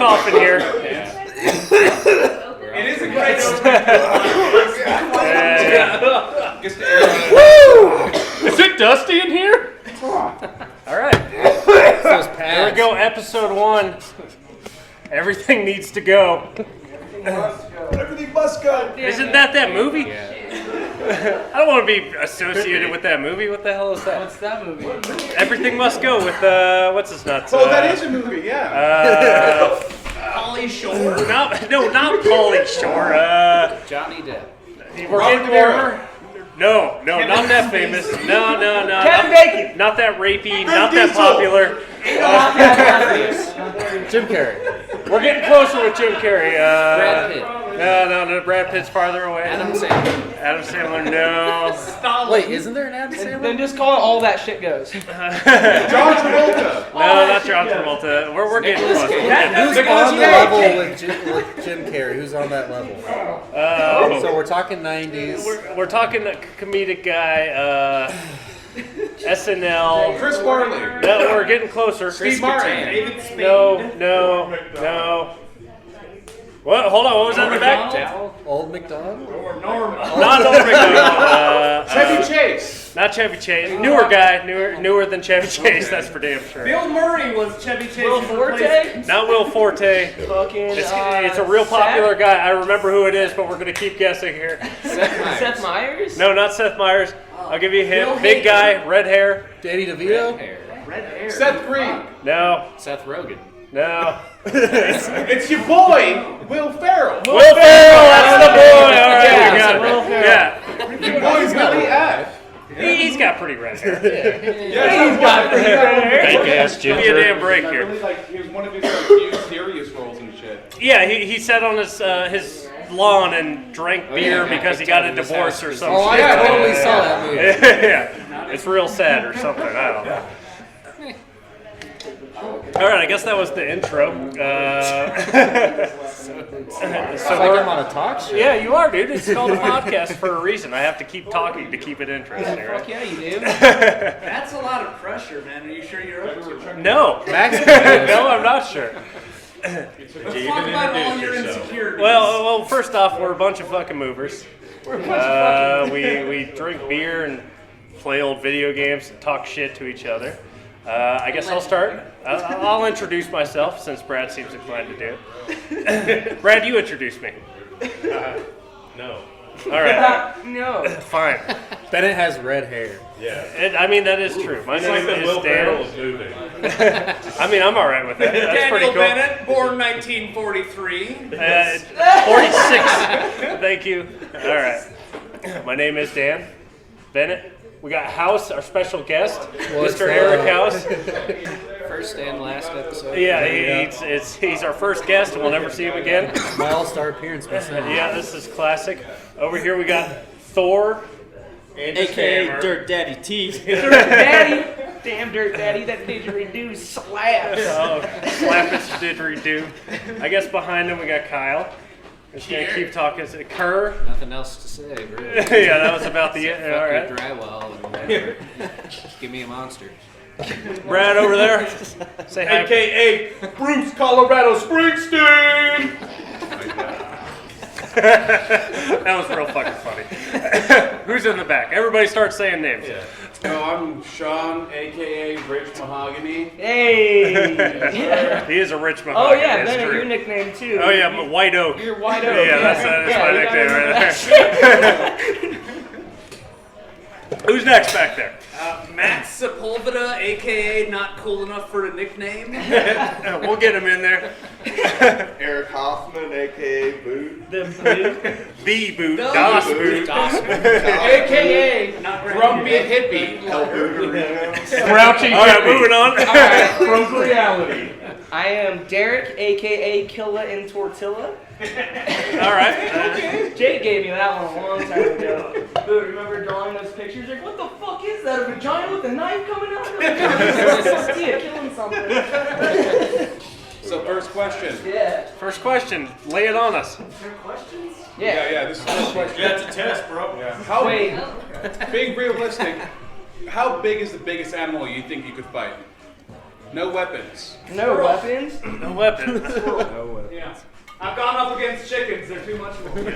cough in here. It is a great Is it dusty in here? All right. Here we go, episode 1. Everything needs to go. Everything must go. Isn't that movie? Yeah. I don't want to be associated with that movie. What the hell is that? What's that movie? Everything Must Go with, what's his nuts? Oh, that is a movie, yeah. Pauly Shore. Not Pauly Shore. Johnny Depp. We're getting more. No, not that famous. No. Kevin Bacon. Not that rapey, not that popular. Jim Carrey. We're getting closer with Jim Carrey. Brad Pitt. No, Brad Pitt's farther away. Adam Sandler. Adam Sandler, no. Wait, isn't there an Adam Sandler? Then just call it All That Shit Goes. John Travolta. No, not John Travolta. We're getting close. Who's on the level with Jim Carrey? Who's on that level? So we're talking 90s. We're talking a comedic guy, SNL. Chris Farley. No, we're getting closer. Steve Martin. David Spade. No. What? Hold on. What was that in the back? Old McDonald? Not Norm Macdonald. Chevy Chase. Not Chevy Chase. Newer guy. Newer than Chevy Chase. That's for damn sure. Bill Murray was Chevy Chase. Will Forte? Not Will Forte. Fucking. It's a real popular guy. I remember who it is, but we're gonna keep guessing here. Seth Meyers? No, not Seth Meyers. I'll give you a hint. Bill Big Hader. guy, red hair. Danny DeVito? Red hair. Seth Green. No. Seth Rogen. No. It's your boy, Will Ferrell. Will Ferrell, that's the boy. All right, we got it. Will Ferrell. Yeah. Your boy's Billy F. He's got pretty red hair. He's got Fake ass Give me a damn break Like, here. really, like, he was one of his few serious roles and shit. Yeah, he sat on his lawn and drank beer because he got a divorce or something. Oh, I totally saw that movie. Yeah, it's real sad or something. I don't know. All right, I guess that was the intro. So like I'm on a talk show. Yeah, you are, dude. It's called a podcast for a reason. I have to keep talking to keep it interesting. Fuck Right? yeah, you do. That's a lot of pressure, man. Are you sure you're up to it? No, Max no, I'm not sure. Let's talk about all your insecurities. Well, first off, we're a bunch of fucking movers. We drink beer and play old video games and talk shit to each other. I guess I'll start. I'll introduce myself since Brad seems inclined to do it. Brad, you introduce me. No. All right, No. fine. Bennett has red hair. Yeah. I mean, that is true. My It's name like the is Will Ferrell Dan. is moving. I mean, I'm all right with that. That's pretty Daniel cool. Bennett, born 1943. 46. Thank you. All right. My name is Dan Bennett. We got House, our special guest, What's Mr. Eric up? House. First and last episode. Yeah, he's our first guest, and we'll never see him again. My all-star appearance myself. Yeah, this is classic. Over here we got Thor. AKA Dirt Daddy T. Dirt Daddy. Damn Dirt Daddy, that didgeridoo slaps. Oh, slap it, didgeridoo. I guess behind him we got Kyle. Just gonna keep talking. Is it Kerr? Nothing else to say, really. Yeah, that was about the end. All Fuck right. your drywall and whatever. Just give me a monster. Brad over there. Say hi. AKA Bruce Colorado Springsteen. That was real fucking funny. Who's in the back? Everybody start saying names. Yeah. No, I'm Sean, AKA Rich Mahogany. Hey. He is a rich Oh mahogany. yeah, that's Bennett, true. your nickname too. Oh yeah, White Oak. You're White Oak. Yeah, that's my you nickname got right there. Who's next back there? Matt Sepulveda, a.k.a. not cool enough for a nickname. We'll get him in there. Eric Hoffman, aka Boot. The blue. The Boot. The Das Boot. Boot. AKA Not Grumpy Hippie. Grouchy. All right, moving on. From reality. I am Derek, aka Killa in Tortilla. All right. Jake gave me that one a long time ago. Dude, remember drawing those pictures? Like, what the fuck is that? A vagina with a knife coming out of it? Yeah, killing something. So first question. Yeah. First question. Lay it on us. Questions? Yeah, this is the first question. That's a test, bro. Yeah. How Wait. being realistic, how big is the biggest animal you think you could fight? No weapons. No weapons. No weapon. Yeah. I've gone up against chickens. They're too much for me.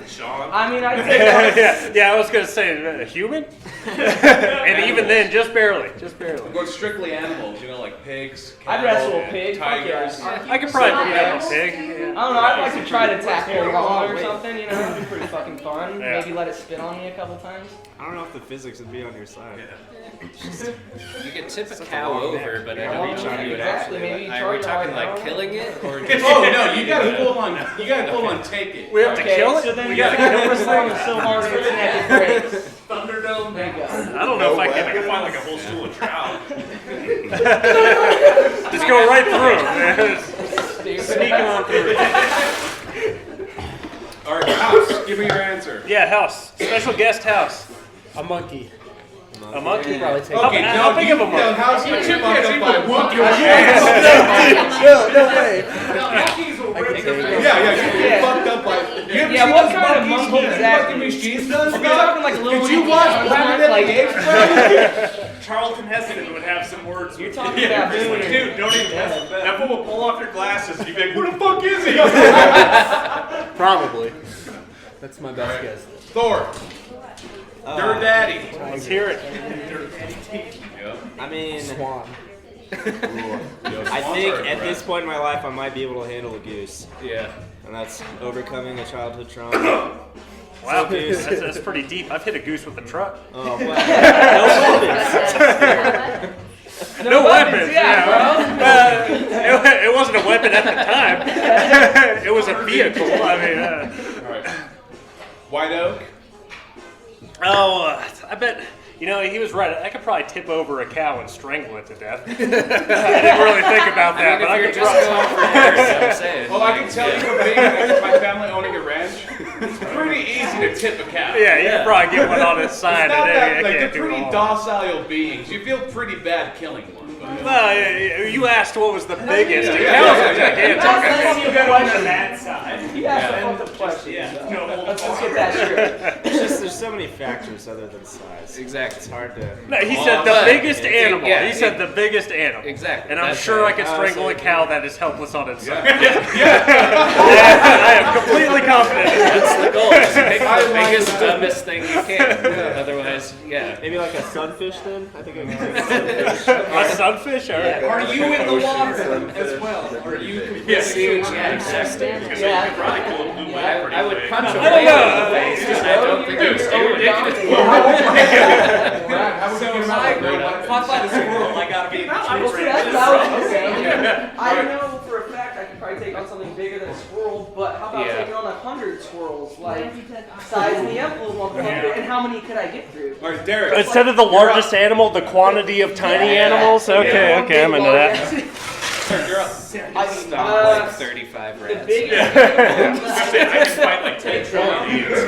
Sean. I mean, I'd take on yeah, I was gonna say a human, and even then, just barely. I'm going strictly animals, like pigs, I'd cattle, wrestle a pig. Fuck tigers. yeah. I could probably beat up a pig. I don't know, I'd like to try to tackle a llama or something, that'd be pretty fucking fun. Yeah. Maybe let it spit on me a couple times. I don't know if the physics would be on your side. You could tip a cow over, but I don't know if you would Exactly, actually. maybe Are we charge talking it, I like don't know. killing it or just? Oh no, you gotta full on take it. We have to kill it. So then We you gotta gotta kill this thing so hard its neck it breaks. Thunderdome. There you go. I don't know if I can find like a whole stool of trout. just go right through. Man. Sneak on through. All right, house. Give me your answer. Yeah, house. Special guest house. A monkey. A monkey? Probably take Okay, How big of a monkey? house gets fucked up by whoop your No way. Monkeys will rip your face. Yeah, you get fucked up by. Yeah, what kind of monkey is that? Fucking machines done Are we talking like little Did you Winky watch Dog, Planet of like- the Apes, bro? Charlton Heston would have some words. You're talking about doing it. Dude, don't even mess with that. That fool will pull off your glasses and you'd be like, who the fuck is he? Probably. That's my best guess. Thor. Dirt Daddy. Let's hear it. I mean, Swan. I think at this point in my life, I might be able to handle a goose. Yeah. And that's overcoming a childhood trauma. Wow, that's pretty deep. I've hit a goose with a truck. Oh, well. No weapons. Yeah, bro. It wasn't a weapon at the time. It was a vehicle. I mean. All right. White Oak. I bet. He was right. I could probably tip over a cow and strangle it to death. I didn't really think about that, but I You're could just try. going for yours, I'm saying. Well, I can tell you from being my family owning a ranch, it's pretty easy to tip a cow. Yeah, you could probably get one on its It's side. not and that, I like, can't they're do pretty all. docile beings. You feel pretty bad killing one. But, Well, you asked what was the biggest. Yeah, The yeah, cows yeah, are yeah. gigantic. That's you got on the bad side. You asked a fucked up question. No, Let's get that straight. There's so many factors other than size. Exactly. It's hard to. No, he said the But- biggest animal. yeah, he said the biggest animal. Exactly. And I'm That's sure right. I could strangle a cow that is helpless on its side. yeah. I am completely confident. That's the goal. Just pick the biggest, dumbest thing you can. Otherwise, yeah. Maybe like a sunfish then? I think I can take a sunfish. A sunfish? All right. Are you in the water as well? Are you completely Huge, submerged? yeah, exactly. Yeah. I would punch a don't whale know. in the face. I don't think it's too ridiculous. So if I fight a squirrel, I gotta be in the Well, tree see, that's what I branches. was saying. I know for a fact I could probably take on something bigger than a squirrel, but how about Yeah. taking on 100 squirrels? Like, size me up a little motherfucker, and how many could I get through? All right, Derek. Instead of the largest animal, the quantity of tiny animals? Okay, okay, I'm into that. You're up. I mean, Stomp like 35 the rats. biggest. I can fight like 10 trillions.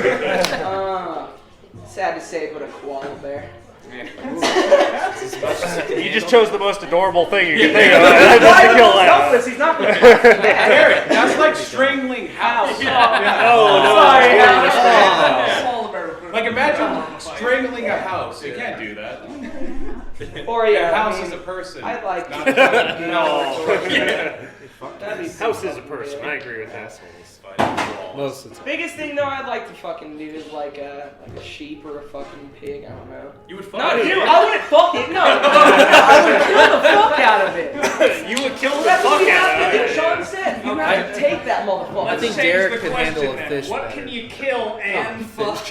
Sad to say, but a koala bear. You just chose the most adorable thing you could think of. Why Just to is kill he that. selfless? He's not gonna Derek, that's like strangling house. Oh, no. Sorry. Koala bear. Like imagine strangling a house. You can't do that. Or A yeah, house I mean, is a person. I'd like. Not No. That'd be House is a person. I agree with that. Most of the time. Biggest thing though I'd like to fucking do is like a sheep or a fucking pig. I don't know. You would fuck No, it. dude, I wouldn't fuck it. No, I would kill the fuck out of it. You would kill the That's what fuck you have out to do. of it. Sean said you have to take that motherfucker. I think Change Derek the could question handle a then. fish What better. can you kill and fuck?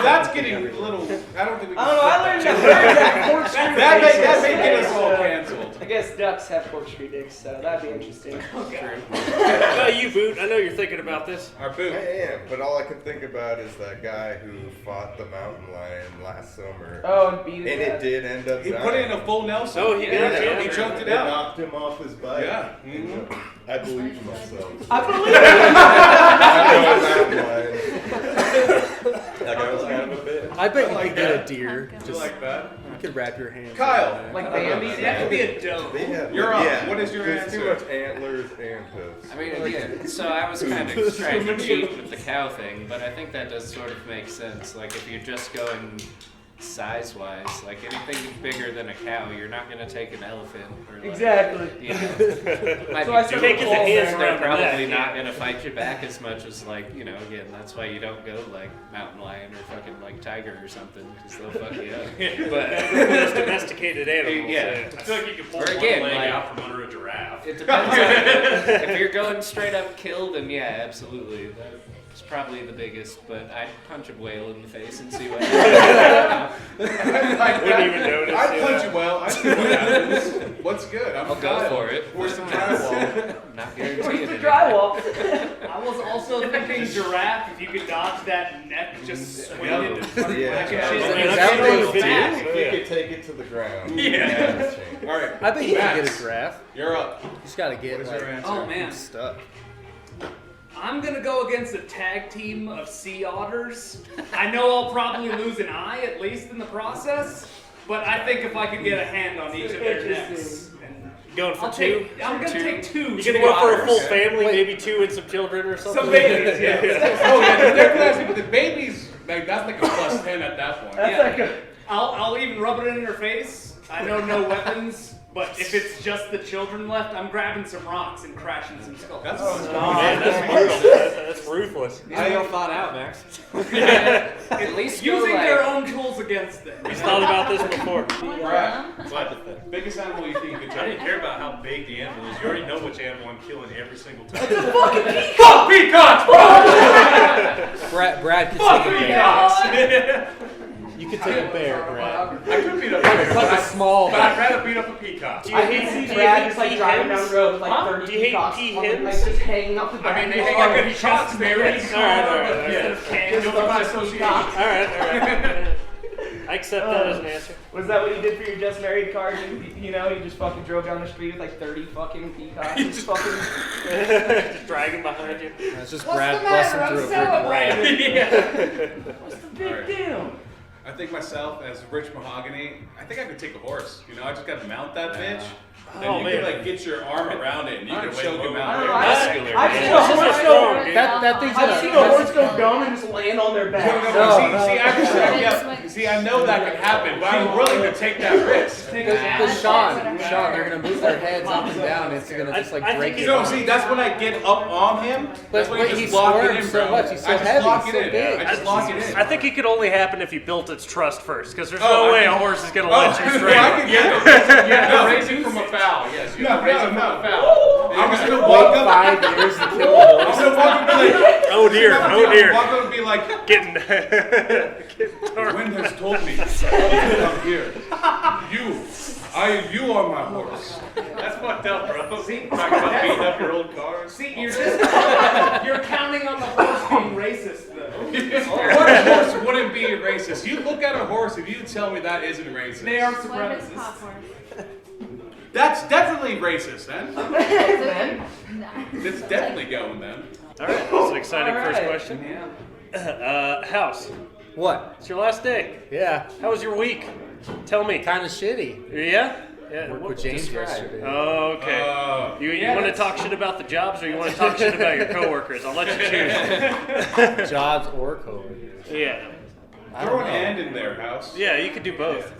that's getting a little. I don't think we can. I don't know. I learned that corkscrew. That may get us all canceled. I guess ducks have corkscrew dicks, so that'd be interesting. You, Boot. I know you're thinking about this. Our I boot. am, but all I can think about is that guy who fought the mountain lion last summer. Oh, and beat And it. it did end up He dying. put it in a full Nelson. Oh, he did? Yeah, he Yeah. choked it It out. knocked him off his bike. Yeah. I believe in myself. I believe I know a mountain lion. That guy was kind of a bitch. I bet you could get a deer. You Just like that? you could wrap your hands. Kyle. around like it. Bambi. That could be a doe. They have, You're up. yeah, What is your there's too answer? much antlers and hooves. I mean, yeah, so I was kind of trying to cheat with the cow thing, but I think that does sort of make sense. Like, if you're just going size-wise. Like anything bigger than a cow, you're not gonna take an elephant. Or like, Exactly. You know, might So I be started taking the calling hands. them They're around probably the neck, not gonna fight you back as much as like again. That's why you don't go like mountain lion or fucking like tiger or something because they'll fuck you up. But Those domesticated animals. yeah. I feel like you could pull Or one again, leg like- out from under a giraffe. It depends on if you're going straight up kill, then yeah, absolutely. That's probably the biggest, but I'd punch a whale in the face and see what happens. Wouldn't even notice. I'd yeah. punch you well. I'd see what happens. What's good? I'll go for it. Pour some drywall. Not guaranteeing The it. drywall. I was also thinking giraffe. If you could dodge that neck, just swing it. Yeah. She's I mean, Is I've that seen what those you do? videos. If you could take it to the ground. Yeah. All right. I bet you can Max, get a giraffe. You're up. You just gotta get What is like your answer? Oh man, stuff. I'm gonna go against a tag team of sea otters. I know I'll probably lose an eye at least in the process, but I think if I could get a hand on each of their necks, and Going for I'll two. I'm gonna take two. You gonna go for a full otters. family, maybe two and some children or something? Some babies, yeah. Oh yeah, they're classy, but the babies, like that's like a plus 10 at that point. That's Yeah. like a. I'll even rub it in her face. I know no weapons, but if it's just the children left, I'm grabbing some rocks and crashing some skulls. That's Man, that's brutal. That's ruthless. Well thought out, Max. At least go Using like, their own tools against them. He's thought about this before. Brad, what? Biggest animal you think you could I didn't take? care about how big the animal is. You already know which animal I'm killing every single time. Fuck peacocks, bro! Brad could Fuck take a bear. peacocks! You could take a bear, Brad. I could beat up a It's like a small but I'd bear. rather beat up a peacock. Do you I hate, can do see you Brad hate just like driving down the road with like 30 Do you hate peacocks pea on, hens? like just hanging up the back. I mean, they hang like a peacocks, they already Alright. Instead of cans, Just you'll a buy bunch of some peacocks. All right. I accept that as an answer. Was that what you did for your just married card? You know, you just fucking drove down the street with like 30 fucking peacocks. Just fucking. Just dragging behind you. It's just Brad busting through a brick wall. What's the big Alright. deal? I think myself as Rich Mahogany, I think I could take a horse. You know, I just gotta mount that bitch. And Oh, you man. can like get your arm around it and you can Alright, choke him I out. don't know. Muscular, I've man. seen a horse go. That thing's I've seen a horse go dumb and just land on their back. See, I know that can happen, but I'm willing to take that risk. But Sean, they're gonna move their heads up and down. It's gonna just like I break think it. No, see, that's when I get up on him. That's But when he you just lock it squirms in, so bro. much. He's so I just heavy, lock he's it so in. big. I just lock it in. I think it could only happen if you built its trust first, because there's Oh, no I way a mean- horse is gonna let you straight. I can Yeah, raising from a foul. Yes, you No, raise no, it from no. a foul. I'm just gonna walk Wait up. 5 years to kill a I'm horse. gonna walk up and be like, Oh dear, oh dear. walk up and be like, Getting wind has told me to come here. You are my horse. That's fucked up, bro. See, talking about beating up your old cars. See, you're counting on the horse being racist though. What horse wouldn't be racist? You look at a horse and you tell me that isn't racist. They are What is supremacists. popcorn? That's definitely racist, then. Man. It's definitely going then. All right, that's an exciting All first right. question. House, What? it's your last day. Yeah, How was your week? Tell me. kind of shitty. Yeah? Yeah. Worked with James yesterday. Oh, okay. You want to talk shit about the jobs, or you want to talk shit about your coworkers? I'll let you choose. Jobs or coworkers. Yeah. Throw an and in there, house. Yeah, you could do both.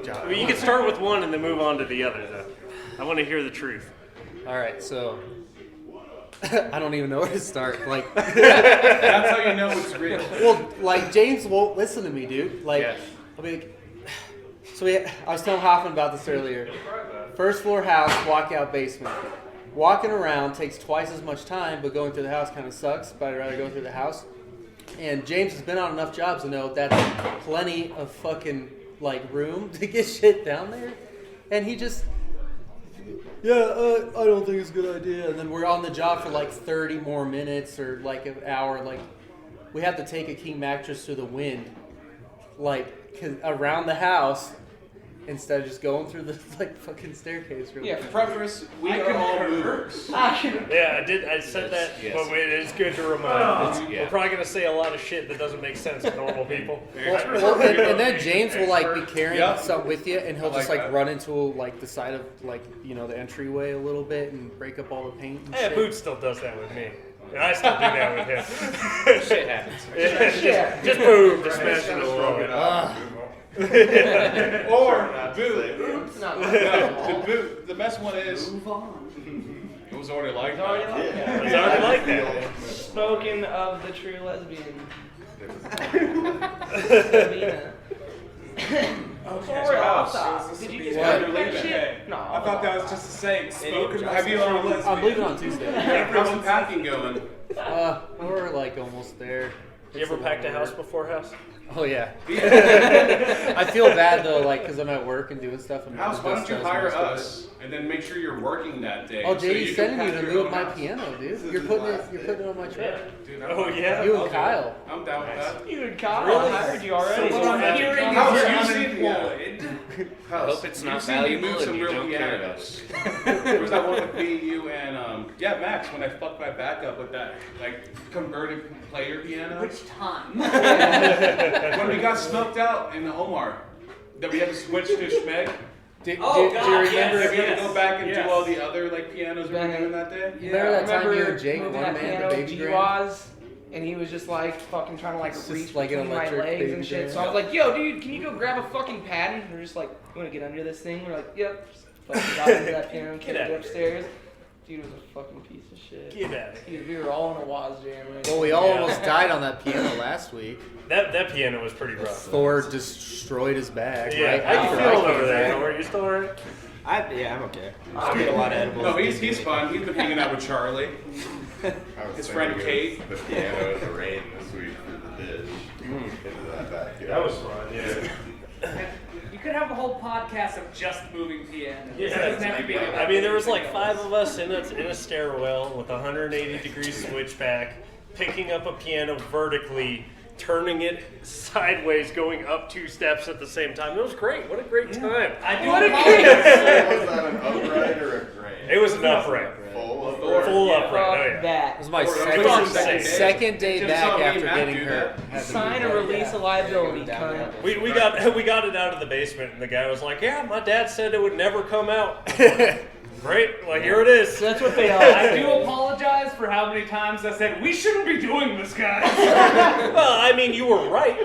I mean, you could start with one and then move on to the other, though. I want to hear the truth. All right, so I don't even know where to start. Like, That's how you know it's real. well, like James won't listen to me, dude. Like, Yeah. I mean, so I was telling Hoffman about this earlier. First floor house, walkout basement. Walking around takes twice as much time, but going through the house kind of sucks. But I'd rather go through the house. And James has been on enough jobs to know that's plenty of fucking like room to get shit down there. And he just, I don't think it's a good idea. And then we're on the job for like 30 more minutes or like an hour. Like, we have to take a king mattress to the wind, like around the house, instead of just going through the like fucking staircase. Really. Yeah, preface, we are all movers. Yeah, I said that, Yes. but wait, it's good to remind. Yeah. We're probably going to say a lot of shit that doesn't make sense to normal people. Well, and then James will like be carrying Yeah. something with you, and he'll I just like like that. run into like the side of like the entryway a little bit and break up all the paint. And Yeah, shit. Boots still does that with me. And I still do that with him. Shit happens. just boom, just smash it a little bit. Or Not to boot. say names. It's not No, like the boot. The best one is. Move on. It was already like It's already that. like that. It's already like that. Spoken of the true lesbian. Sabina. Sorry, house. Did you just What? do that shit? Hey, No. I thought that was just a saying. Spoken Have you I'm leaving on Tuesday. How's the packing going? We're like almost there. You ever packed a house before house? Oh yeah. I feel bad though, like because I'm at work and doing stuff. And House, why don't you does hire most of us and then make sure you're working that day? Oh, so JD's you sending can you pack to your move own my house. piano, dude. You're putting it on my truck. Dude, Oh, yeah? You I'll and do Kyle. it. I'm down with that. You and Kyle, Really? I hired you already. So what I'm hearing is House, you're you see- unemployed. I hope it's not You've seen me valuable move and some you real don't care about pianos. There was that one with me, you, and Max, when I fucked my back up with that like converted player piano. Which time? When we got smoked out in Omar, that we had to switch to Schmeg. Do Oh, you God, remember? yes. We had to go back and Yes. do all the other like pianos we were doing that day. Remember that time you and Jake moving one that man piano the baby grand? G-Waz, and he was just like fucking trying to like It's reach just like an between my electric legs baby and shit. grand. So I was like, "Yo, dude, can you go grab a fucking pad?" And we're just like, "You want to get under this thing?" We're like, "Yep." Just fucking got into that piano and Get kicked out it of upstairs. Dude was a fucking piece of shit. Get out of here. Dude, we were all in a Waz jam. Right? Well, we all almost died on that piano last week. That piano was pretty rough. Thor destroyed his bag. Yeah, right how you after I feeling came over there? back. Are you still alright? I'm okay. I get a lot of edibles. No, he's fun. He's been hanging out with Charlie. I was His thinking friend of Kate. The piano in the rain this week for the ditch. Into that backyard. That was fun, yeah. You could have a whole podcast of just moving pianos. Yeah, It doesn't have to be about I mean, there was like everything 5 else. of us in a stairwell with a 180-degree switchback, picking up a piano vertically, turning it sideways, going up 2 steps at the same time. It was great. What a great time. I do What a apologize. Was that an upright or a grain? It was an upright. Full of Full Yeah. upright. Fuck Oh yeah. that. It was my It was second day Just back saw me and after Matt getting do hurt. that. Had to Sign move a back. release of liability, cunt. We got it out of the basement, and the guy was like, "Yeah, my dad said it would never come out." Great. Like here it is. So that's what they all I do say. apologize for how many times I said we shouldn't be doing this, guys. Well, I mean, you were right.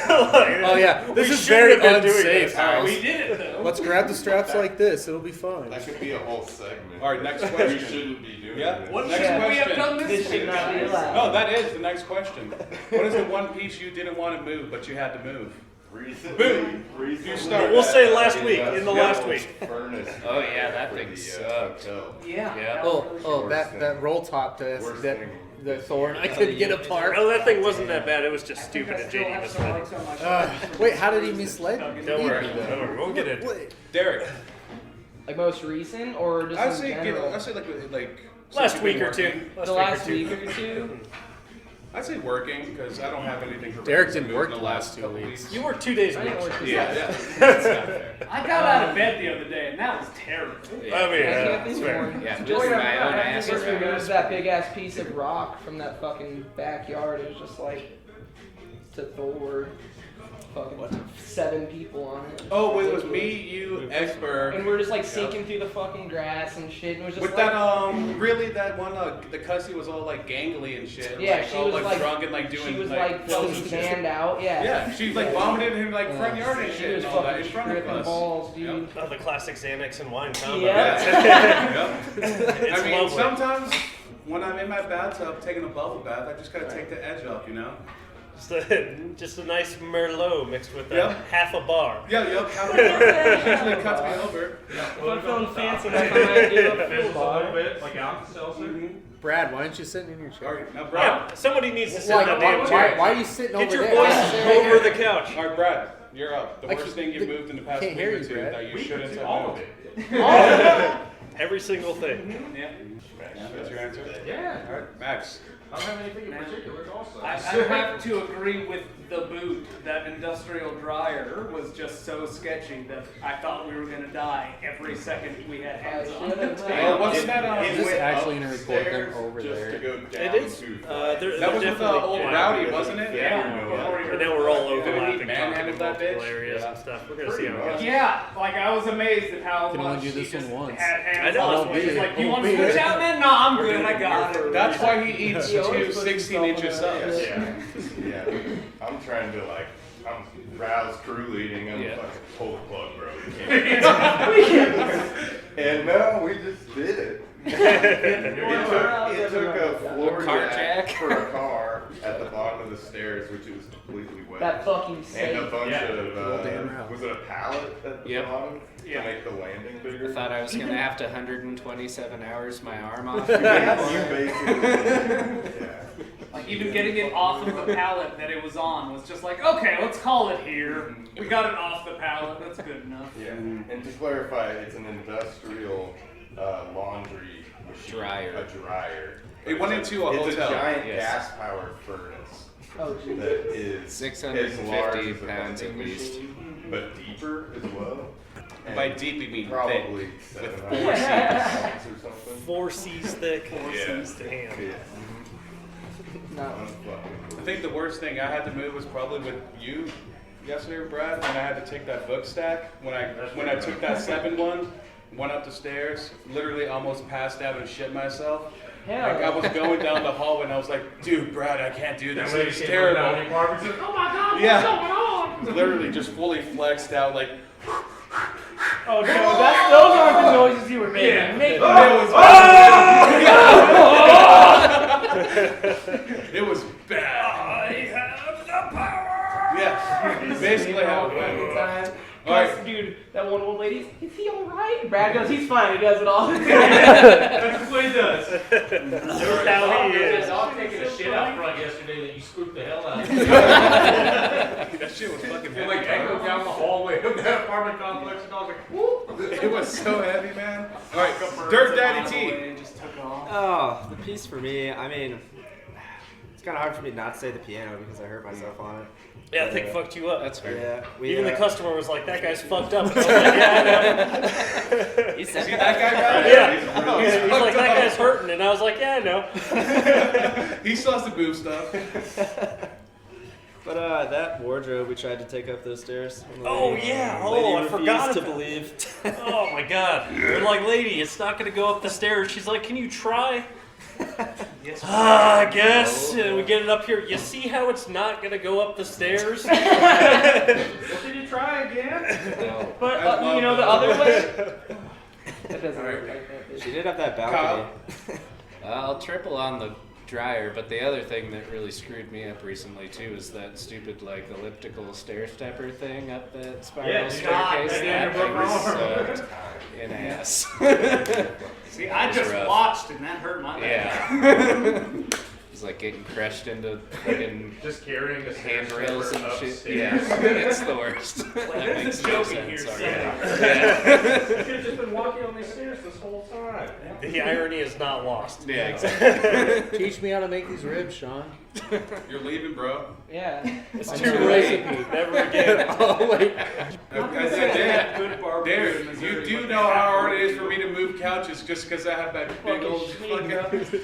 Oh yeah, this We is shouldn't very have been doing unsafe, this. House. We did it though. Let's grab the straps like this. It'll be fun. That could be a whole segment. All right, next We question. shouldn't be doing Yeah. this. What Next should we have question. done this This should week, not be guys? allowed. No, that is the next question. What is the one piece you didn't want to move, but you had to move? Recently, You start. We'll say last week, in the Yeah. last week. Furnace Oh, yeah, that for thing the, sucked. hotel. Yeah. Yeah. That roll top test Worst that thing. the Thor and I couldn't get apart. Oh, that thing wasn't that bad. It was just I think stupid I and still JD have was some funny. marks on my shoulders. Wait, how did he misled me? Don't worry. Don't worry. We'll get into it. Derek. Like most recent or just I'd in say general? I'd say like Last since week you've or been two. working. The last week or two? I'd say working because I don't have anything for Derek breakfast didn't to work move in the last 2 couple weeks. You worked 2 days a I week. didn't work this Yeah, last yeah. week. That's not fair. I got out of bed the other day and that was terrible. I mean, I can't that's think of fair. one. Yeah, Just just my own I ass just around. removed that big ass piece of rock from that fucking backyard. It was just like to Thor. Fucking 7 people on it. Oh, wait, it was me, you, Ekberg. And we're just like sinking through the fucking grass and shit. And it was just With like, that, really, that one, the cussy was all like gangly and shit. Yeah, like, she all was like like drunk and like doing she was like like pills fucking and shit. canned out. Yeah. Yeah, she like vomited in like front yard and She shit was and all that in fucking front of tripping us. balls, dude. Oh, the classic Xanax and wine combo. Yeah. Yep. It's I mean, lovely. sometimes when I'm in my bathtub taking a bubble bath, I just gotta take the edge off, you know? Just a nice Merlot mixed with Yep. half a bar. Yeah, yep. Usually cuts me over. If I'm feeling fancy enough, I might do a full Just a bar. little bit, like Alka Seltzer. Brad, why aren't you sitting in your All chair? right, now Yeah, Brad. somebody needs to sit Why, in that damn why, chair. why are you sitting Get over your there? voice over the couch. All right, Brad, you're up. The I worst can't- thing you moved in the past can't week hear or you, two Brad. that you shouldn't have All of moved. it. Every single thing. Yeah. That's your answer? Yeah. All right, Max. I don't have anything in particular also. I have to agree with the boot. That industrial dryer was just so sketchy that I thought we were gonna die every second we had hands on it. Oh, wasn't that Is this actually gonna record them Upstairs over just there? to go It down is. too That far. was That was with the old Rowdy, wasn't it? And now we're all Did we overlapping, manhandle talking in that multiple bitch? areas and stuff. We're gonna see how it goes. Yeah, like I was amazed at how Can much only do she this one just once. had hands I know, on. it's She's weird. like, "You Oh, want to weird. switch out, man? No, I'm good. I got it." That's why he eats He always two puts 16-inch himself in subs. that. Yeah, I'm trying to like, I'm Ral's crew leading. I'm Yeah. fucking pull the plug, bro. And no, we just did it. It took a floor car jack jack. for a car at the bottom of the stairs, which was completely wet. That fucking and a safe. bunch Yeah. of, was it a pallet at the Yep. bottom Yeah. to make the landing bigger? I thought I was gonna have to 127 hours my arm off. You basically, yeah. Like even getting it off of the pallet that it was on was just like, okay, let's call it here. We got it off the pallet. That's good enough. Yeah, and to clarify, it's an industrial laundry machine. Dryer. A dryer. It went into a It's hotel. a giant Yes. gas-powered furnace Oh, that Jesus. is 650 as large as a pounds vending at least. machine, but deeper as well. And By deep, we mean thick. probably With 700 pounds or something. 4 C's thick. 4 Yeah. C's to hand. Yeah. No. I think the worst thing I had to move was probably with you yesterday, Brad, when I had to take that book stack. When I took that 7-1, went up the stairs, literally almost passed out and shit myself. Hell. Like I was going down the hallway and I was like, dude, Brad, I can't do this. That It's lady terrible. came down the apartment and said, "Oh my God, Yeah. what's going on?" Literally just fully flexed out like. Oh, no, those aren't the noises you were making. Yeah. Make It was bad. I have the power. Yeah, basically how it fucking went. time. Alright. Plus, dude, that one old lady, is he alright? Brad goes, he's fine, he does it all the time. That's what he does. That's how he is. dog taking a shit out front yesterday that you spooked the hell out of. That shit was fucking It like echoed down the hallway of that apartment complex, and I was like, whoop. It was so heavy, man. Alright, Dirt Daddy T. Just took off. Oh, the piece for me, I mean, it's kind of hard for me not to say the piano because I hurt myself on it. Yeah, I think fucked you up. That's fair. Yeah, Even the customer was like, that guy's fucked up. And I was like, yeah, I know. He said See that guy back Yeah. there? He's like, that guy's hurting. And I was like, yeah, I know. He still has to move stuff. But that wardrobe we tried to take up those stairs. when the Oh, lady- yeah. lady Oh, I refused forgot to about believe. Oh, my God. They're like, lady, it's not going to go up the stairs. She's like, can you try? Yes. I guess. And we get it up here. You see how it's not going to go up the stairs? Did you try again? But, I love you know, the that. other way? That doesn't work like that. She did have that balcony. I'll triple on the dryer, but the other thing that really screwed me up recently too is that stupid like elliptical stair stepper thing up that spiral Yeah, dude, staircase. that That broke thing my was arm. sucked in ass. See, I just rough. watched and that hurt my back. Yeah. It's like getting crushed into fucking Just carrying a handrails and shit. upstairs. Yeah, it's the worst. That there's makes a no joke in sense. here Sorry. You could have just been walking on these stairs this whole time. The irony is not lost. Yeah, exactly. Teach me how to make these ribs, Sean. You're leaving, bro. Yeah. It's My too new late. recipe. Never again. Oh wait. I said, Darren, you do know how hard it is for me to move couches just because I have that big old fucking.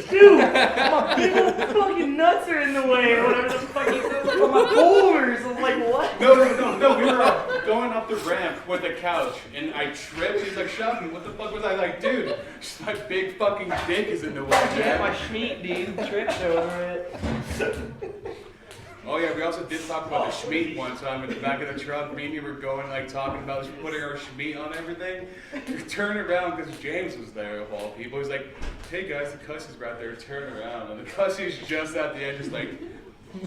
Dude, my big old fucking nuts are in the way, or whatever the fuck he says, like, my boulders. I was like, what? No. We were going up the ramp with the couch, and I tripped. He's like, Sheldon, what the fuck was I like, dude? Just my big fucking dick is in the way, Yeah, my man. Schmeat, dude, tripped over it. Oh yeah, we also did talk about the Schmeat one time in the back of the truck. Me and you were going like talking about putting our Schmeat on everything. We turned around because James was there of all people. He's like, "Hey guys, the cussies were out there. Turn around." And the cussie's just at the end, just like,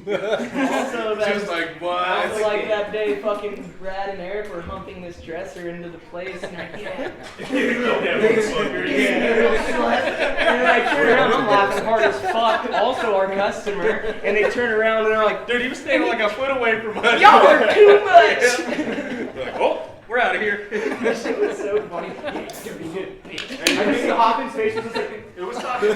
Also, just like what? also like that day, fucking Brad and Eric were humping this dresser into the place, and I can't. And then I turn around, I'm laughing hard as fuck. Also, our customer, and they turn around and they're like, Dude, he was standing like a foot away from us. "Y'all are too much." They're like, oh, we're out of here. That shit was so funny. I think the Hopkins face was just like, It was talking.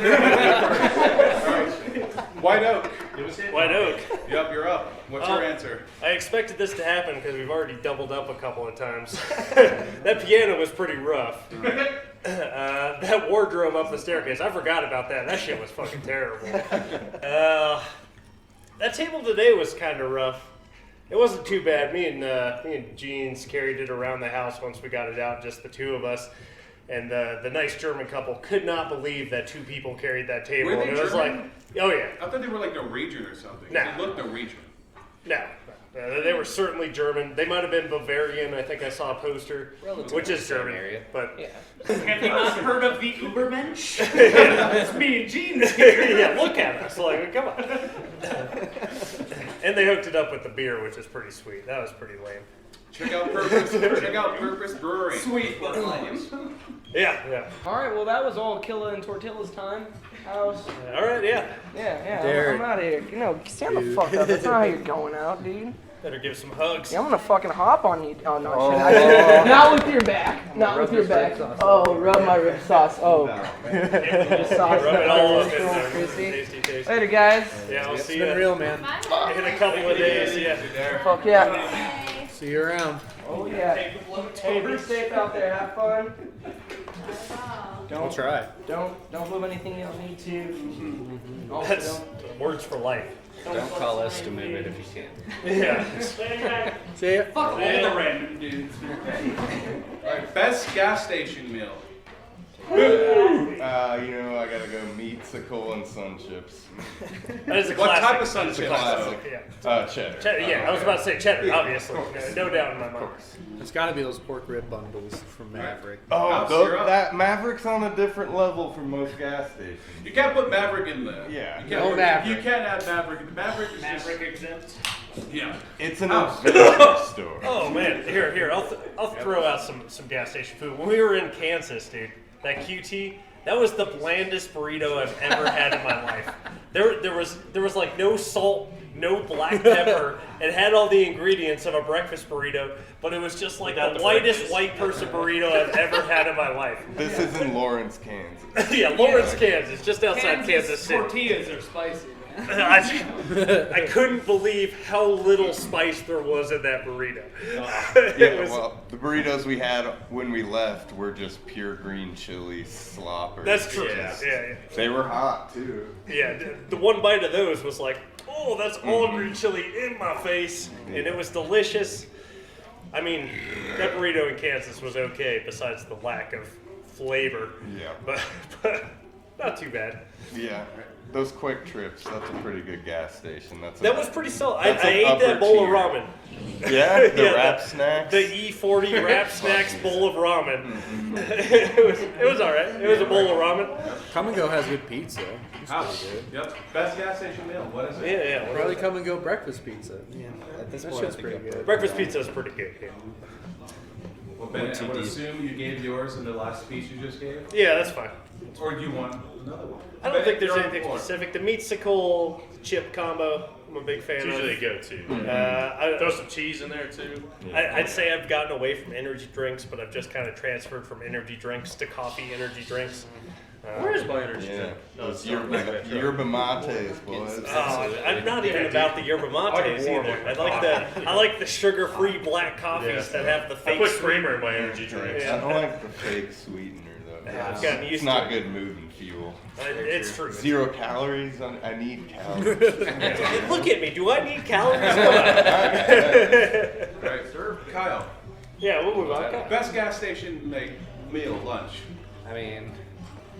White Oak. It was hit. White Oak. Yep, you're up. What's your answer? I expected this to happen because we've already doubled up a couple of times. That piano was pretty rough. That wardrobe up the staircase, I forgot about that. That shit was fucking terrible. That table today was kind of rough. It wasn't too bad. Me and Jeans carried it around the house once we got it out, just the two of us. And the nice German couple could not believe that two people carried that table. Were they And it was German? like, oh yeah, I thought they were like Norwegian or something. Nah. They look Norwegian. no. They were certainly German. They might have been Bavarian. I think I saw a poster, Relatively which is same German. area. But Yeah. Have you not heard of the Ubermensch? It's me and Gene's here. yeah, look at us. Like, come on. And they hooked it up with the beer, which is pretty sweet. That was pretty lame. Check out Purpose Brewing. Sweet but lame. Yeah. All right, well, that was all Killa and Tortilla's time. All right, yeah. Yeah, Derek. I'm out of here. You know, stand the fuck up. That's not how you're going out, dude. Better give some hugs. Yeah, I'm gonna fucking hop on you. Oh, no, shit. Not with your back. Not with your back. Oh, rub my rib sauce. Oh. Just sauce. Rub it all up in Little there. crispy. Tasty. Later, guys. Yeah, I'll It's see been you real, man. in a couple of days. Yeah. Fuck yeah. See you around. Oh, yeah. Hey, be safe out there. Have fun. I'll try. Don't move anything you don't need to. Also, That's words for life. Don't call us to move it if you can. Yeah. See ya. Fuck all the random dudes. Alright, best gas station meal. I gotta go meatsicle and sun chips. That is a What classic. type of sun That's a chips, classic. though? Yeah. Cheddar. Yeah, I was about to say cheddar, obviously. No doubt in my mind. It's got to be those pork rib bundles from Maverick. House, Oh, you're up. that Maverick's on a different level from most gas stations. You can't put Maverick in there. Yeah. You can't, No Maverick. You can't add Maverick. Maverick is Maverick exempt. just... Yeah. It's an House. adventure store. Oh man, here, I'll throw out some gas station food. When we were in Kansas, dude, that QT, that was the blandest burrito I've ever had in my life. There was like no salt, no black pepper. It had all the ingredients of a breakfast burrito, but it was just like Without the the whitest breakfast. white person burrito I've ever had in my life. This is in Lawrence, Kansas. Yeah, Lawrence, Kansas, just outside Kansas City. Tortillas are spicy, man. I couldn't believe how little spice there was in that burrito. Yeah, well, the burritos we had when we left were just pure green chili sloppers. That's true. Just- Yeah. They were hot too. Yeah, the one bite of those was like, oh, that's all green chili in my face, and it was delicious. I mean, that burrito in Kansas was okay, besides the lack of flavor. Yeah. But not too bad. Yeah. Those quick trips, that's a pretty good gas station. That was pretty solid. I That's an ate that upper bowl of tier. ramen. Yeah, the Yeah, wrap snacks. The E40 wrap snacks bowl of ramen. it was all right. It was a bowl of ramen. Come and Go has good pizza. It's House. pretty good. Yep. Best gas station meal. What is it? Yeah. Probably Come and Go breakfast pizza. Yeah, at this That point, shit's I think pretty I'm good. Breakfast pizza is pretty good. Yeah. Well, Bennett, I would assume you gave yours in the last speech you just gave? Yeah, that's fine. Or do you want another one? I don't think there's You're on anything board. specific. The meatsicle chip combo, I'm a big fan It's of. usually a go-to. I, Throw some cheese in there too. I'd say I've gotten away from energy drinks, but I've just kind of transferred from energy drinks to coffee energy drinks. Where is my energy Yeah. drink? No, Those it's not back in that truck. yerba mates, boys. I'm not even about the yerba mates warm either. one. I like the sugar-free black coffees that have the I fake put sweet- creamer in my energy drinks. I don't like the fake sweetener though. I've gotten used It's not to it. good moving fuel. It's true. 0 calories. I need calories. Look at me. Do I need calories? Right, sir. Kyle. Yeah, we'll move on. Best gas station meal, lunch. I mean,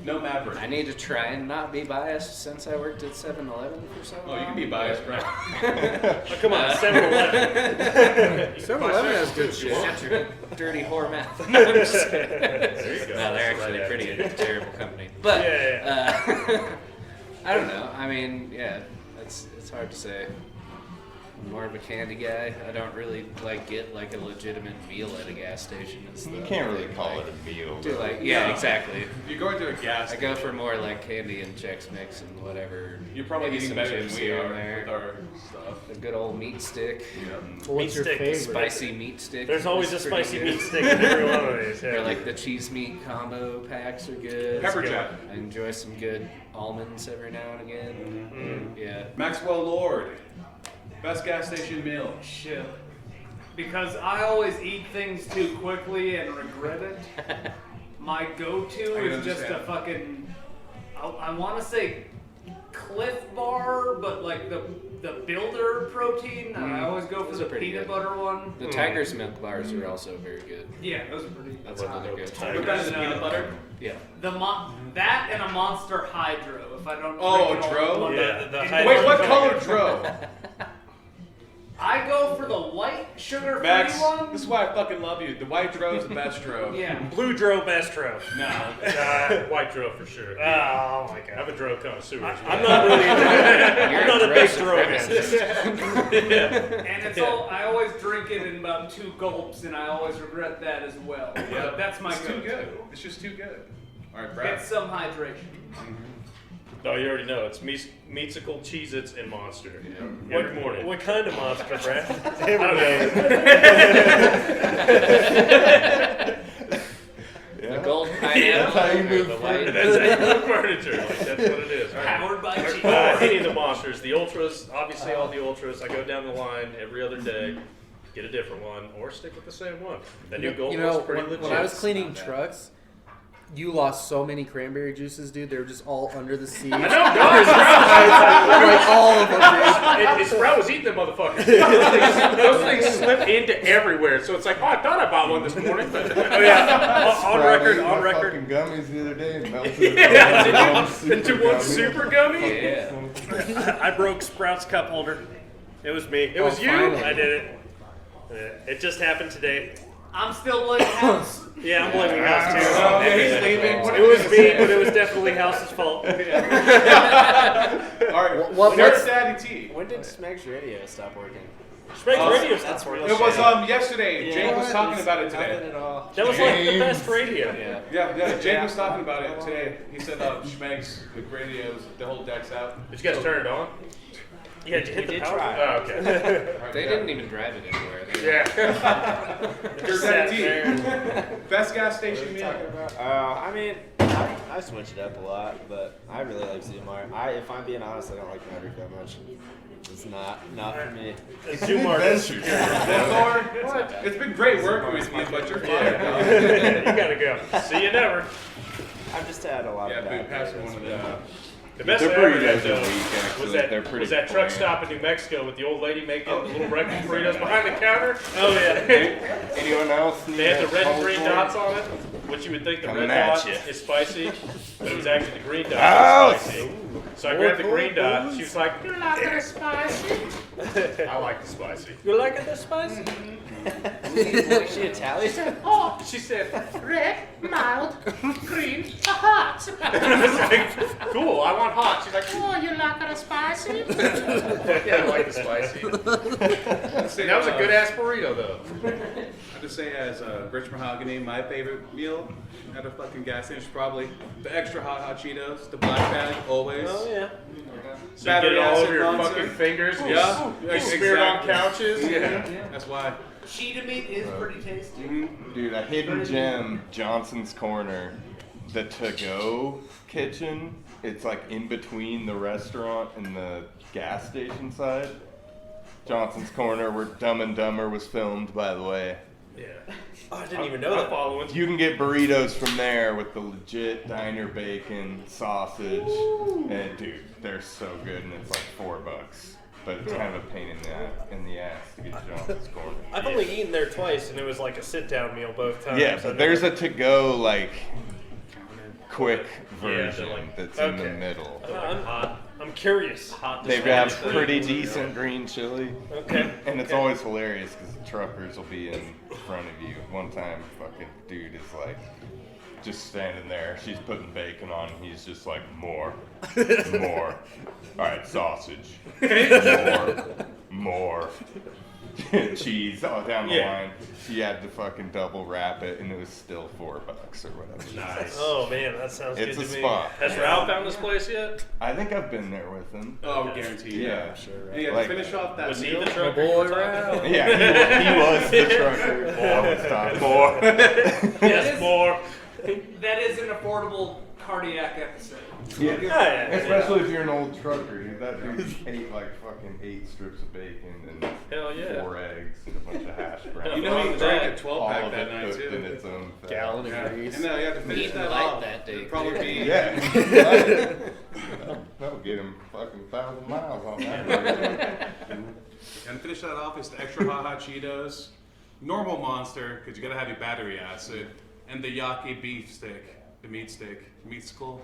No Maverick. I need to try and not be biased since I worked at 7-Eleven for so long. Oh, you can be biased, right? Oh, come on, 7-Eleven. 7-Eleven has good shit. Shut your dirty whore mouth. No, I'm just kidding. There you go. No, they're actually Right pretty attitude. terrible company. But Yeah. I don't know. I mean, yeah, it's hard to say. I'm more of a candy guy. I don't really get like a legitimate meal at a gas station. You can't really call it a meal. Do though. yeah, No. exactly. If you're going to a gas I go for more like candy and Chex Mix and whatever. You're probably Maybe eating some better chips than we here are and there. with our stuff. A good old meat stick. What's Meat your stick, favorite? Spicy meat stick. There's always a is pretty spicy good. meat stick in every one of these. Or Yeah. like the cheese meat combo packs are good. Pepper jack. I enjoy some good almonds every now and again. Yeah. Maxwell Lord. Best gas station meal. Shit. Because I always eat things too quickly and regret it. My go-to I can is just a understand. fucking, I want to say Cliff Bar, but like the Builder protein. I always go for Those the are pretty peanut good. butter one. The Tiger's Milk bars are also very good. Yeah, those are pretty. That's another good. But then, peanut butter. Yeah. That and a Monster Hydro. If I don't. Oh, drink it all Dro? in one Yeah, night. the And- Hydro. Wait, what color Dro? I go for the white sugar-free Max, one. this is why I fucking love you. The white dro's the best dro. Yeah. Blue Dro, best Dro. No. White Dro for sure. Oh my god. I'm a Dro connoisseur. I'm not really. I'm not a big Dro guy. And it's all. I always drink it in about 2 gulps, and I always regret that as well. Yeah, But that's my it's too go-to. good. It's just too good. All right, Brad. Get some hydration. Oh, you already know. It's Meatsicle, Cheez-Its, and Monster. Yeah. Every morning. What kind of monster, Brad? I don't know. The gold pineapple. That's how you move the white. That's how you move furniture. Like, that's what it is. Right? Powered by cheese. Any of the monsters. The Ultras, obviously all the Ultras. I go down the line every other day, get a different one, or stick with the same one. That new gold You know, one's pretty when, legit. when I was cleaning trucks, you lost so many cranberry juices, dude. They were just all under the seat. I know, dog. Like all of them, dude. Sprout was eating them motherfuckers. Those things slip into everywhere. So it's like, oh, I thought I bought one this morning. But, oh, yeah. On record, Sprouted on my record. fucking gummies the other day and melted Into one super gummy? Yeah. I broke Sprout's cup holder. It was me. It was you? finally. I did it. It just happened today. I'm still blaming house. Yeah, I'm blaming House too. Oh, yeah, he's leaving. What It was me, but it was definitely House's fault. All right, What- where's what's- Daddy T? When did Smeg's radio stop working? Spring radio That's stopped real working. It was shit. yesterday. Jake was talking about it Nothing today. at all. That was like the James. best radio. Yeah. Yeah, Jake was talking about it today. He said Schmegs, the radios, the whole deck's out. Did you guys turn it on? Yeah, did you hit We the did power? try. Oh, okay. They didn't even drive it anywhere. They Yeah. Here's Sat Daddy T. Best gas station meal. I mean, I switch it up a lot, but I really like Zumar. If I'm being honest, I don't like Maverick that much. It's not for me. Zumar is superior. What? It's been great working with you, but you're fired. You gotta go. See you never. I've just had a lot Yeah, of but bad pass favorites, one of but, them. The best Their I ever burritos had, are weak, actually. was They're that, pretty was that truck bland. stop in New Mexico with the old lady making little breakfast burritos behind the counter. Oh yeah. Anyone else? They had the red and green dots on it, which you would think the Coming red at dot ya. is spicy, but it was actually the green dot Ouch! that was spicy. So I grabbed the green dot. She was like, "You like it spicy?" I like the spicy. You like it this spicy? Is she Italian? Oh, she said, "Red, mild, green, hot." I was like, "Cool, I want hot." She's like, "Oh, you like it spicy?" Yeah, I like the spicy. That was a good ass burrito, though. I just say as Rich Mahogany, my favorite meal at a fucking gas station is probably the extra hot Cheetos, the black bag, always. Oh yeah. So you get it all acid over your nonsense. fucking fingers. Yeah, You smear it on exactly. couches. Yeah, that's why. Cheetah meat is pretty tasty. Dude, a hidden gem, Johnson's Corner, the to-go kitchen. It's like in between the restaurant and the gas station side. Johnson's Corner, where Dumb and Dumber was filmed, by the way. Yeah. Oh, I didn't even know I'm that. following. You can get burritos from there with the legit diner bacon, sausage, and dude, they're so good, and it's like $4. But it's kind of a pain in the ass to get to Johnson's Corner. I've only eaten there twice, and it was like a sit-down meal both times. Yeah, but there's a to-go like quick Yeah, version like- that's in the okay. middle. I'm curious. They have pretty decent green chili. Okay. And it's always hilarious because the truckers will be in front of you. One time, fucking dude is like just standing there. She's putting bacon on, and he's just like, more. All right, sausage. More. Cheese all down the line. She had to fucking double wrap it, and it was still $4 or whatever. Nice. Oh man, that sounds It's good a to me. spot. Has Ralph found this place yet? I think I've been there with him. Oh, guaranteed. Yeah. And yeah, Like- to finish off that Was he meal, the trucker? boy, Ralph. Yeah, he was the trucker. More. Yes, more. That is an affordable cardiac episode. Yeah. Yeah. Especially if you're an old trucker, dude. That dude ate like fucking 8 strips of bacon and Hell yeah. 4 eggs and a bunch of hash browns. you know he drank a All 12-pack of that it night cooked in too. its own fat. Gallon Yeah. of grease. And you have to finish Eating that light off. that day, It'd probably be Yeah. That'll get him fucking 1,000 miles on that. And to finish that off is the extra hot Cheetos, normal Monster because you gotta have your battery acid, and the Yaki beef stick, the meat stick, meat skull.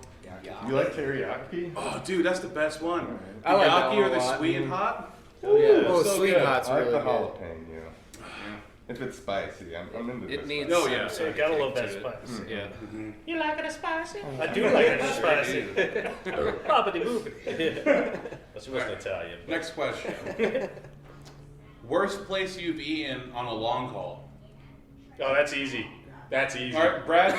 You like teriyaki? Oh, dude, that's the best one. The I like that Yaki one or a the lot. sweet and hot. Oh yeah. Oh, so sweet good. hot's I like really the good. jalapeno. If it's spicy, I'm into It this. needs Oh, some yeah. sort of Gotta kick love that to it. spice. Yeah. You like it spicy? I do like it spicy. Bobbity boopity. That's what's Italian. Next question. Worst place you've eaten on a long haul? Oh, that's easy. That's easy. All right, Brad.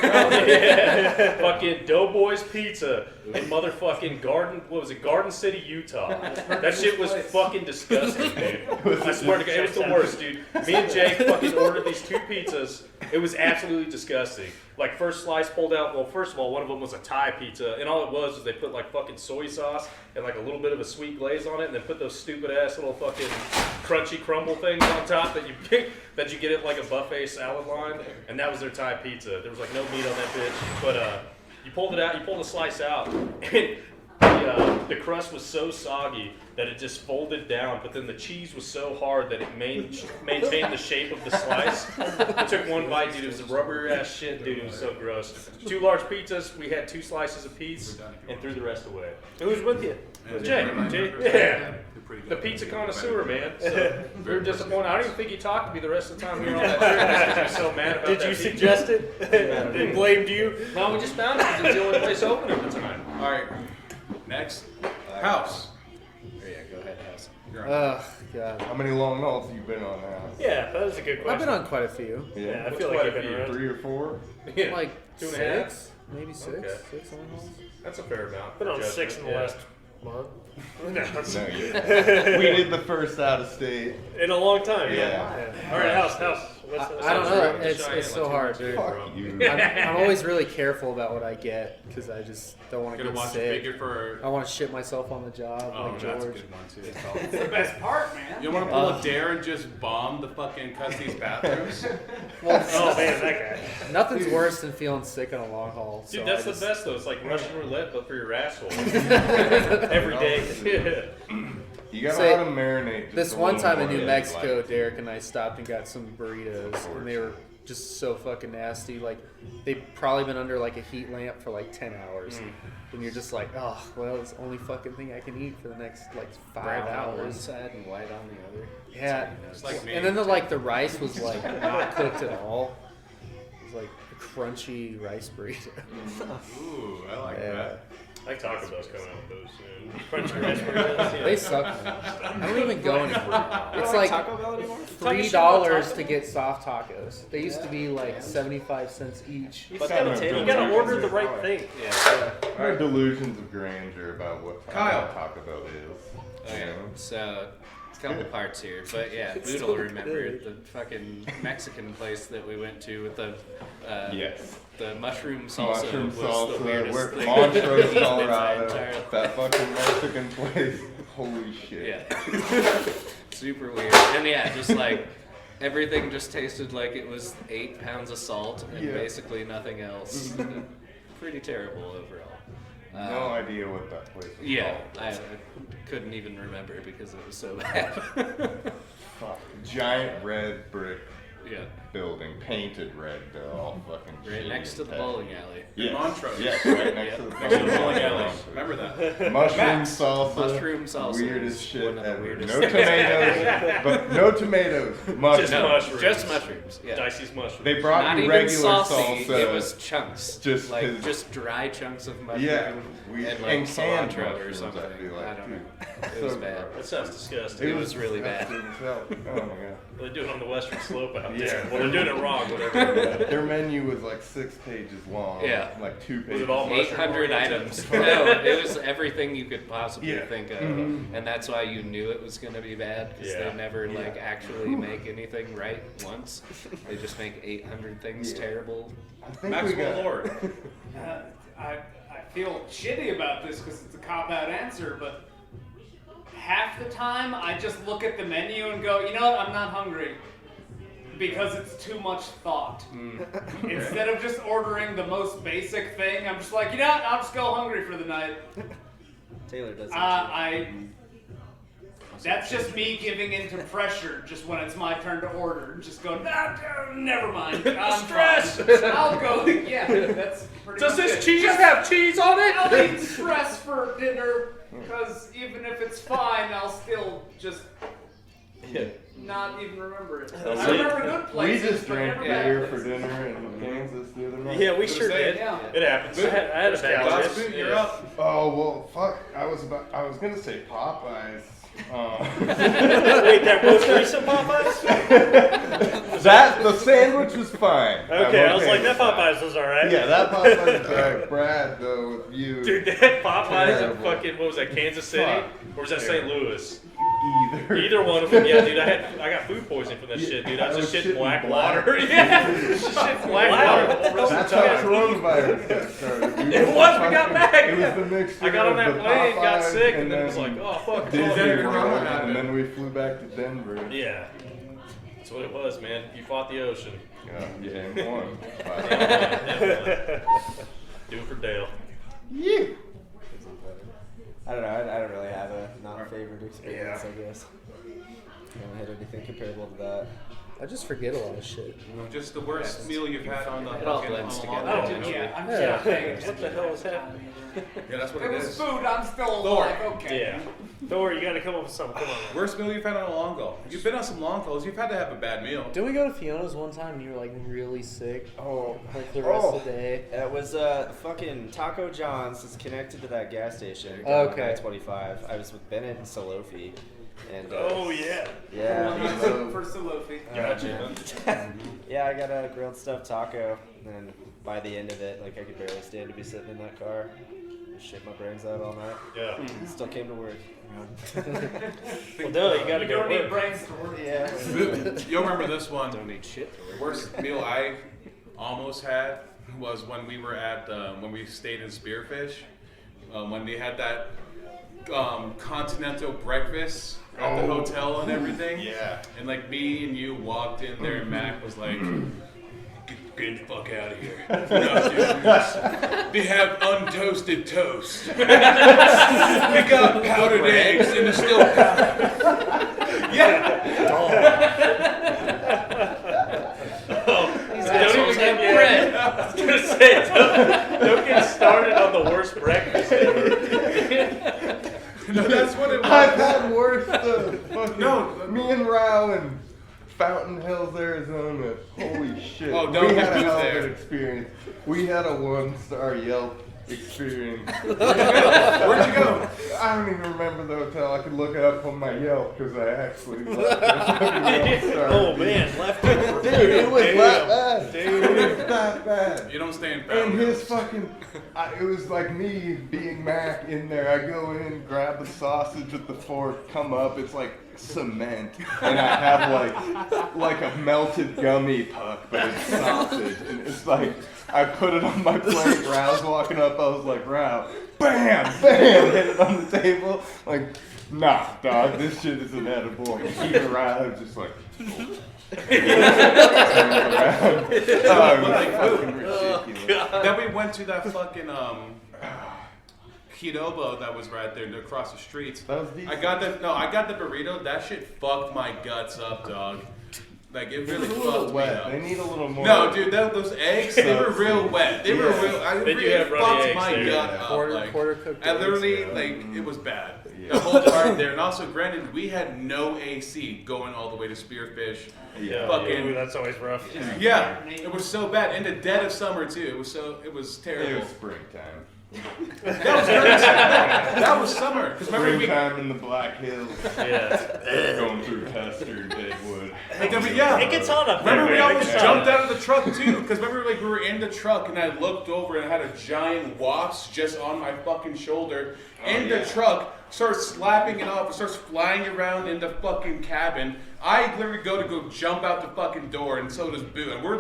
Yeah. Fucking Doughboys Pizza in motherfucking Garden City, Utah. That shit was fucking disgusting, dude. I swear to God, it was the worst, dude. Me and Jake fucking ordered these 2 pizzas. It was absolutely disgusting. Like, first slice pulled out, well, first of all, one of them was a Thai pizza, and all it was they put like fucking soy sauce and like a little bit of a sweet glaze on it, and then put those stupid ass little fucking crunchy crumble things on top that you get at like a buffet salad line, and that was their Thai pizza. There was like no meat on that bitch, but you pulled it out, you pulled the slice out, and the crust was so soggy that it just folded down, but then the cheese was so hard that it maintained the shape of the slice. I took one bite, dude. It was a rubber ass shit, dude. It was so gross. 2 large pizzas. We had 2 slices apiece and threw the rest away. Who's with you? Jay. Yeah. The pizza connoisseur, man. So we were disappointed. I don't even think he talked to me the rest of the time we were on that trip because he was so mad about Did that you pizza. suggest it? He blamed you? No, we just found it because it was the only place open at the time. All right. Next. House. Yeah, go ahead, House. You're on. Oh, God. How many long hauls have you been on now? Yeah, that was a good question. I've been on quite a few. Yeah, I What's feel like quite you've a been few, around. 3 or 4? Yeah. Like 2.5? 6, maybe 6. Okay. 6 long hauls. That's a fair amount. Been on Judgment, 6 in the yeah. last month. No, No, yeah. We did the first out of state. in a long time. Yeah. All right, house. I don't know. It's Cheyenne, so like, hard, two dude. months Fuck you. I'm always really careful about what I get because I just don't want to Gonna get watch a sick. figure for. I want to shit myself on the job Oh, like that's a George. good one too. It's the best part, man. You want to pull a dare and just bomb the fucking Custy's bathrooms? Well, Oh man, that guy. nothing's worse than feeling sick on a long haul. Dude, so that's I the just- best though. It's like Russian roulette, but for your asshole. Every day. You gotta Say, let them marinate. Just This a one little time in more New than Mexico, you'd like. Derek and I stopped and got some burritos, and they were just so fucking nasty. Like, they've probably been under like a heat lamp for like 10 hours. And you're just like, oh, well, it's the only fucking thing I can eat for the next like 5 Brown on one hours. side and white on the other. Yeah. It's like me. And then the rice was like not cooked at all. It was like a crunchy rice burrito. Ooh, I like Yeah. that. I like Taco Bell's coming out with those soon. Crunchy rice burritos. Yeah. They suck, man. I don't even go anymore. It's like Taco Bell anymore? $3 to get soft tacos. They used to be like 75 cents each. You But gotta, then you gotta order the right thing. Yeah. I have delusions of grandeur about what Kyle. Taco Bell is. Okay, You know? so a couple parts here, but yeah, It's Boodle so remembered good. the fucking Mexican place that we went to with the Yes. the mushroom salsa Mushroom was the salsa, weirdest we're thing Montrose, I've eaten in my Colorado. entire- That fucking Mexican place. Holy shit. Yeah, super weird, and yeah, just like everything just tasted like it was 8 pounds of salt and Yeah. basically nothing else. Pretty terrible overall. No idea what that place is Yeah, called. I couldn't even remember because it was so bad. Fuck. Giant red brick Yeah, building, painted red. They're all fucking right shitty next to as the heck. bowling alley. Yes. Montrose. Yes, right next to the Next to the bowling bowling alley. alley. Remember that. Mushroom Max. salsa. Mushroom salsa Weirdest is shit one of the ever. weirdest No things. tomatoes. But no tomatoes. Mushrooms. No. mushrooms. Just mushrooms. Yeah. Dicey's mushrooms. They brought Not me even regular saucy. salsa. It was chunks. Just like 'cause- just dry chunks of mushroom. Yeah, we and and like canned cilantro or mushrooms, something. I feel like, I don't too. know. It was So bad. That sounds disgusting. It was really bad. Oh my god. They do it on the western slope out Yeah. there. Well, they're doing it wrong. But they're doing it. Their menu was like 6 pages long. Yeah. Like 2 Was pages. it all mushroom 800 oriented? items. No, it was everything you could possibly Yeah. think of, Mhm. and that's why you knew it was going to be bad because Yeah. they never like actually make anything right once. They just make 800 things Yeah. terrible. I think we Maxwell got. Lord. I feel shitty about this because it's a cop-out answer, but half the time I just look at the menu and go, you know what, I'm not hungry. Because it's too much thought. Instead of just ordering the most basic thing, I'm just like, you know what, I'll just go hungry for the night. Taylor does that. I That's just me giving into pressure just when it's my turn to order. Just going, never mind. I'm Stress. fine. I'll go. Yeah, that's pretty Does much this it. cheese have cheese on it? I'll eat stress for dinner because even if it's fine, I'll still just not even remember it. I remember good We places, just but drank never bad beer for places. dinner in Kansas the other night. Yeah, we sure did. Yeah. It happens. I had a bad God's trip. boot, you're up. Oh well, fuck! I was gonna say Popeyes. Wait, that most recent Popeyes? That the sandwich was fine. Okay, I'm I was like, with that Popeyes was alright. Yeah, that Popeyes was alright. Brad though, with you. Dude, that Popeyes in Terrible. fucking, what was that, Kansas City? Fuck. Or was that St. Louis? Either. Either one of them, yeah, dude. I got food poisoning from that shit, dude. I was just shitting black water. Yeah, just shitting black water. That's how coronavirus got started. dude. It was, we got back. It was the mixture. I got on of that the plane, got Popeyes, sick, and then it was like, oh fuck, it's all Disney here. World, and then we flew back to Denver. Yeah, that's what it was, man. You fought the ocean. Yeah, and won. Do it for Dale. Yeah. I don't know. I don't really have a non-favorite experience. I guess. I haven't had anything comparable to that. I just forget a lot of shit. Just the worst meal you've had on the It all fucking blends on the together. long Oh, haul. yeah, I'm Yeah. still paying What the hell was happening? Yeah, that's what It it was is. food, I'm still alive. Okay. Yeah. Thor, you gotta come up with something. Come on. Worst meal you've had on a long haul. You've been on some long hauls. You've had to have a bad meal. Did we go to Fiona's one time and you were like really sick? Oh, Like the rest of the day? It was fucking Taco John's. It's connected to that gas station. Okay. 25. I was with Bennett and Salofi. And, Oh yeah. yeah. For Salofi. Yeah, I got a grilled stuffed taco, and then by the end of it, like I could barely stand to be sitting in that car. Just shit my brains out all night. Yeah. Still came to work. Well, duh, you gotta You go don't need work. brains to work. Yeah. You'll remember this one. Don't need shit to work. Worst meal I almost had was when we were at when we stayed in Spearfish. When they had that continental breakfast at the hotel and everything. Yeah. And like me and you walked in there, and Mac was like, "Get the fuck out of here! No, dude, they have untoasted toast. We got powdered eggs and it's still powdered." These Don't assholes even have get- bread. I was gonna say, don't get started on the worst breakfast ever. No, that's what it was. I've had worse stuff. Fucking No. me and Rao in Fountain Hills, Arizona. Holy shit. Oh, don't we get had a me hell of there. an experience. We had a 1-star Yelp experience. Where'd you go? I don't even remember the hotel. I could look it up on my Yelp because I actually left a fucking Yelp-star Oh review. man, leftover. Dude, it was Damn. that bad. It was that bad. You don't stay in And Fountain his Hills. fucking, it was like me being Mac in there. I go in, grab the sausage with the fork, come up, it's like cement, and I have like a melted gummy puck, but it's sausage, and it's like, I put it on my plate, Rao's walking up, I was like, Rao, bam, bam, hit it on the table, like, nah, dog, this shit isn't edible, and even Rao just like, oh, it was fucking ridiculous. Then we went to that fucking Kidobo that was right there across the street. That was decent. I got the burrito. That shit fucked my guts up, dog. Like it really It's a fucked little me wet. up. They need a little more. No, dude, those eggs, they were real wet. They were real. I They do really have runny fucked eggs my there. gut up. Quarter cooked I literally, eggs. like, it was bad. Yeah. The whole part there. And also, granted, we had no AC going all the way to Spearfish. Yeah. Fucking. Ooh, that's always rough. Yeah, it was so bad. In the dead of summer, too. It was It terrible. was springtime. That was crazy. That was summer. Because remember we. Springtime in the Black Hills. Yeah. Going through Custer and Deadwood. Yeah. It gets on up there. Remember we man. It almost gets jumped on. out of the truck too, because remember like we were in the truck and I looked over and I had a giant wasp just on my fucking shoulder. The truck starts slapping it off, it starts flying around in the fucking cabin. I literally go jump out the fucking door, and so does Boo. And we're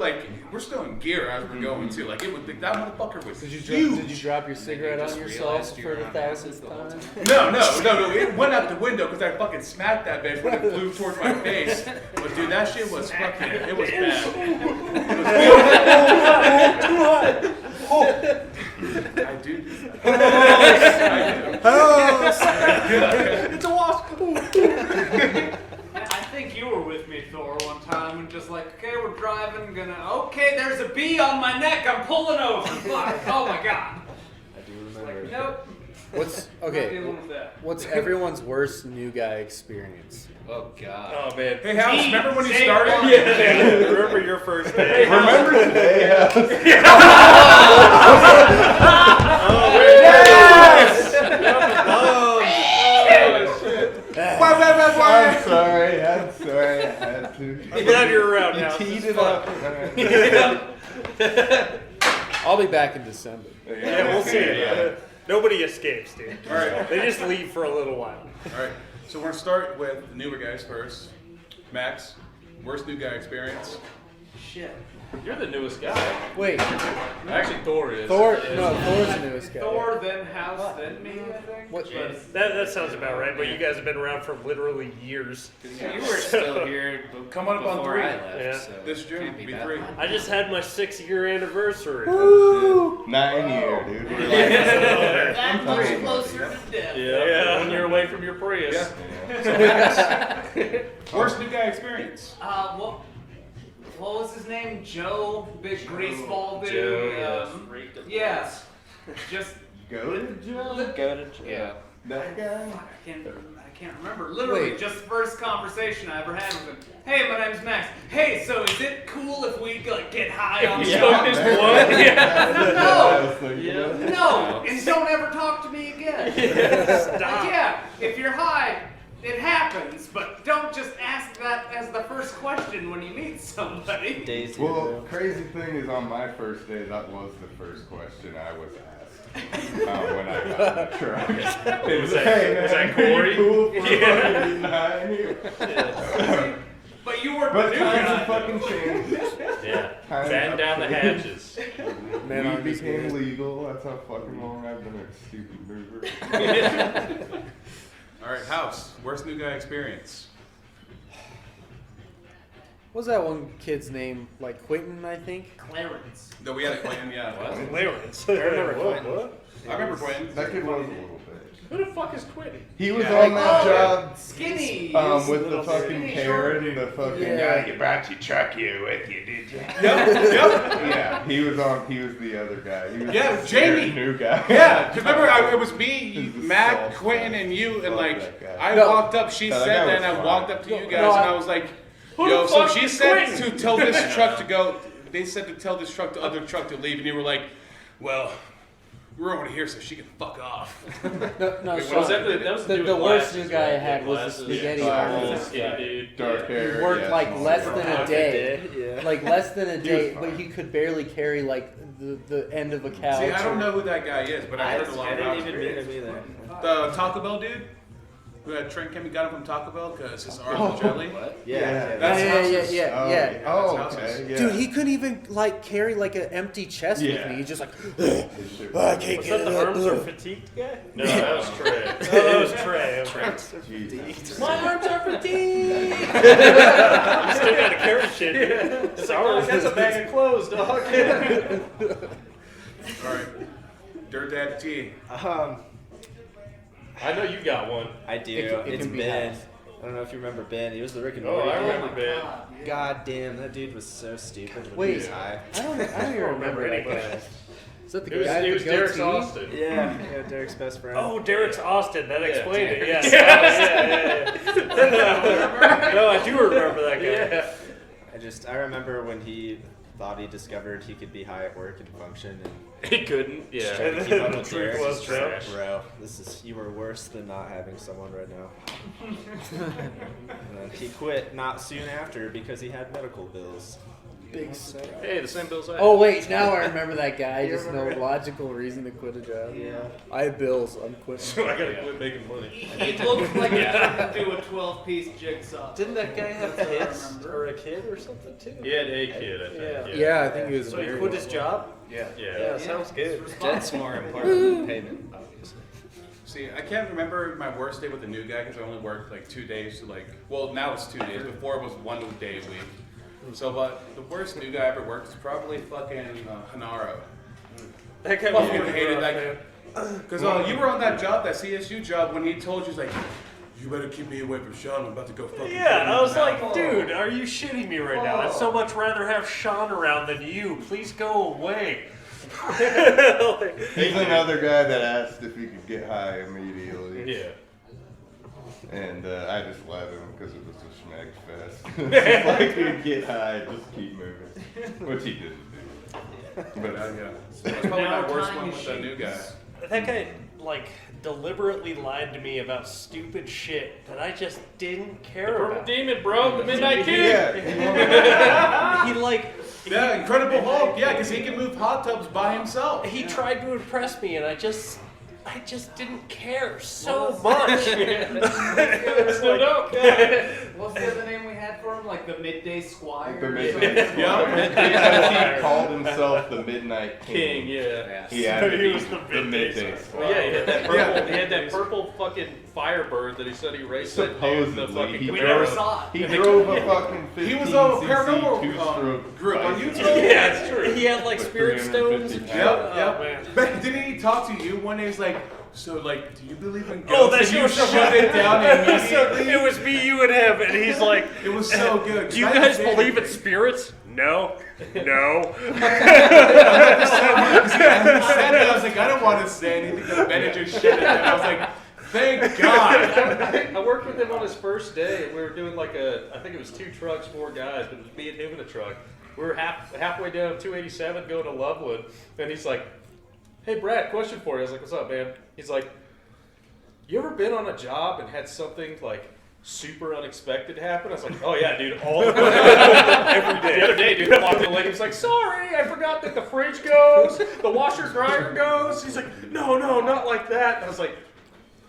still in gear as we're going too. Like it was that motherfucker was Did you huge. drop your cigarette on just yourself realized for you were the on 1000th time? No. It went out the window because I fucking smacked that bitch when it flew towards my face. But dude, that shit was fucking. It was bad. I do. I do. It's a wasp. Okay, there's a bee on my neck. I'm pulling over. Fuck. Oh my god. I do remember. Nope. What's Not okay? dealing with that. What's everyone's worst new guy experience? Oh god. Oh man. Hey, House, remember when you Say started? one. Yeah. Remember your first day? Remember today? I'm sorry. I'm sorry. I had to. I'm glad you're around You now. teed it up. I'll be back in December. Yeah, we'll see. Yeah. Nobody escapes, dude. All right. They just leave for a little while. All right. So we're gonna start with the newer guys first. Max, worst new guy experience. Shit. You're the newest guy. Wait, Actually, Thor is. Thor? Yeah. No, Thor's the newest guy. Thor, then House, then me, I think. What? That sounds about right, but you guys have been around for literally years. You were still here Come on up on before 3. I left. Yeah. So This June can't will be be that 3. bad. I just had my 6-year anniversary. 9-year, dude. We're That much closer to death. Yeah. 1 year away from your Prius. Worst new guy experience. What was his name? Joe, big greaseball dude. Joe, Yes. Just Go to Joe. Yeah. That guy. I can't remember. Literally, Wait. just first conversation I ever had with him. Hey, my name's Max. Hey, so is it cool if we like get high on Yeah. drugs? His blood. No, and don't ever talk to me again. Stop. Like, yeah, if you're high, it happens, but don't just ask that as the first question when you meet somebody. Daisy. Well, crazy thing is, on my first day, that was the first question I was asked when I got in the truck. It was, hey, man, was that are you Corey? cool for Yeah. fucking getting high in here? But you weren't But the new times guy. have fucking changed. Yeah. Times Batten have down the changed. hatches. Man, Weed I'm just became kidding. legal. That's how fucking long I've been a stupid mover. All right, House, worst new guy experience. What was that one kid's name? Like Quentin, I think. Clarence. No, we had a Quentin, yeah. Clarence. I remember what? I remember Quentin. That kid was a little bitch. Who the fuck is Quentin? He was Yeah. on that Oh, job Skinny. with the fucking skinny Karen, short the fucking Yeah. guy. You brought your truck here with you, did you? Yep, yep. Yeah, he was the other guy. He was Yeah, the Jamie. new guy. Yeah, because remember, it was me, He's the Mac, soft Quentin, guy. and you, and Fuck like, that guy. I No. walked up, she No, that said guy that, and was I fine. walked up to you guys, No, and I- I was like, Who yo, the so fuck she is said Quentin? to tell this truck to go, they said to tell this truck, the other truck to leave, and you were like, well, we're over here so she can fuck off. No, Wait, so what was that was the dude with worst glasses, new guy I right? had was the Glasses. spaghetti Yeah. artist Skinny guy. dude. Dark Yeah. hair. He worked yeah, like small less fry. than a day. Yeah. Like less than a He was day, fine. but he could barely carry like the end of a couch. See, I don't know who that guy is, but I heard a lot I about didn't even meet him. him either. The Taco Bell dude? Who had Trent Kemi got him from Taco Bell because his arms were jelly? What? Yeah. That's yeah, House's- yeah. Oh, That's okay. houses. Yeah. Dude, he couldn't even like carry like an empty chest with Yeah. me. He's just like, His shit I can't Was get that it the up. arms are fatigued guy? No, that was Trey. Oh, that was Trey. Okay. Jesus. My arms are fatigued. You still gotta carry shit. It's like, dog, that's a bag of clothes, dog. All right. Dirt Dad T. I know you got one. I do. It It's can be Ben. half. I don't know if you remember Ben. He was the Rick and Oh, Morty. I guy. remember Ben. God damn, that dude was so stupid when he Wait, was high. I don't even remember that anybody. guy. Is that the It was, guy it with was the Derek's goatee? Austin. Yeah, Derek's best friend. Oh, Derek's Austin. That explained it. Derek. Yes. Yeah. No, I do remember that guy. Yeah. I remember when he thought he discovered he could be high at work and function, and He couldn't. Yeah. tried to keep up The with truth Derek. was trash. Bro, you were worse than not having someone right now. And then he quit not soon after because he had medical bills. Big sick. Hey, the same bills I had. Oh wait, now I remember that guy. Just no logical reason to quit a job. Yeah. I have bills. I'm So quitting. I gotta quit making money. He looked like he could do a 12-piece jigsaw. Didn't that guy have That's what I kids remember. or a kid or something too? He had a kid, I think. Yeah, I think he was So he married. quit his job? Yeah. Yeah. Sounds good. It's That's more important than payment, obviously. See, I can't remember my worst day with the new guy because I only worked like 2 days to well, now it's 2 days. Before it was 1 day a week. So, but the worst new guy I ever worked was probably fucking Hanaro. That guy Fucking was hated rough, that man. Because you were on that job, that CSU job, when he told you, he's like, You better keep me away from Sean. I'm about to go fucking. Yeah, and I was like, dude, are you shitting me right now? I'd so much rather have Sean around than you. Please go away. He's another guy that asked if he could get high immediately. Yeah. And I just let him because it was a schmeg fest. It's like he'd get high, just keep moving, which he didn't do. But yeah, that's probably my worst one with that new guy. That guy, like, deliberately lied to me about stupid shit that I just didn't care Purple about. Demon, bro, the Midnight King. Yeah. He, like... Yeah, Incredible Hulk. Yeah, because he can move hot tubs by himself. He tried to impress me, and I just didn't care so much. Still don't. What's the other name we had for him? Like the Midday Squire? The or Midday something? Squire. He called himself the Midnight King. Yeah. He had to He be was the Midday Squire. Yeah, he had that purple. He had that purple fucking Firebird that he said he raced. Supposedly, he We never saw it. He drove a fucking 15 He was on a cc paranormal two-stroke group on bicycle. YouTube. Yeah, it's true. He had, like, With spirit stones and 350 shit. Yep, yep. Oh, man. But didn't he talk to you one day? He's like, so, like, do you believe in ghosts? Oh, that And shit you was so shut good. it down immediately. It was me, you, and him, and he's like, It was so good. do you I didn't guys say believe in anything. spirits? No. No. Because he said that, I was like, I don't want to say anything. But Ben just shit it. And I was like, thank God. I worked with him on his first day. We were doing like I think it was 2 trucks, 4 guys, but it was me and him in a truck. We were halfway down 287 going to Lovewood, and he's like, hey, Brad, question for you. I was like, what's up, man? He's like, you ever been on a job and had something like super unexpected happen? I was like, oh yeah, dude, all the time. Every day. The other day, dude, I walked in, the lady was like, sorry, I forgot that the fridge goes, the washer dryer goes. He's like, no, not like that. And I was like,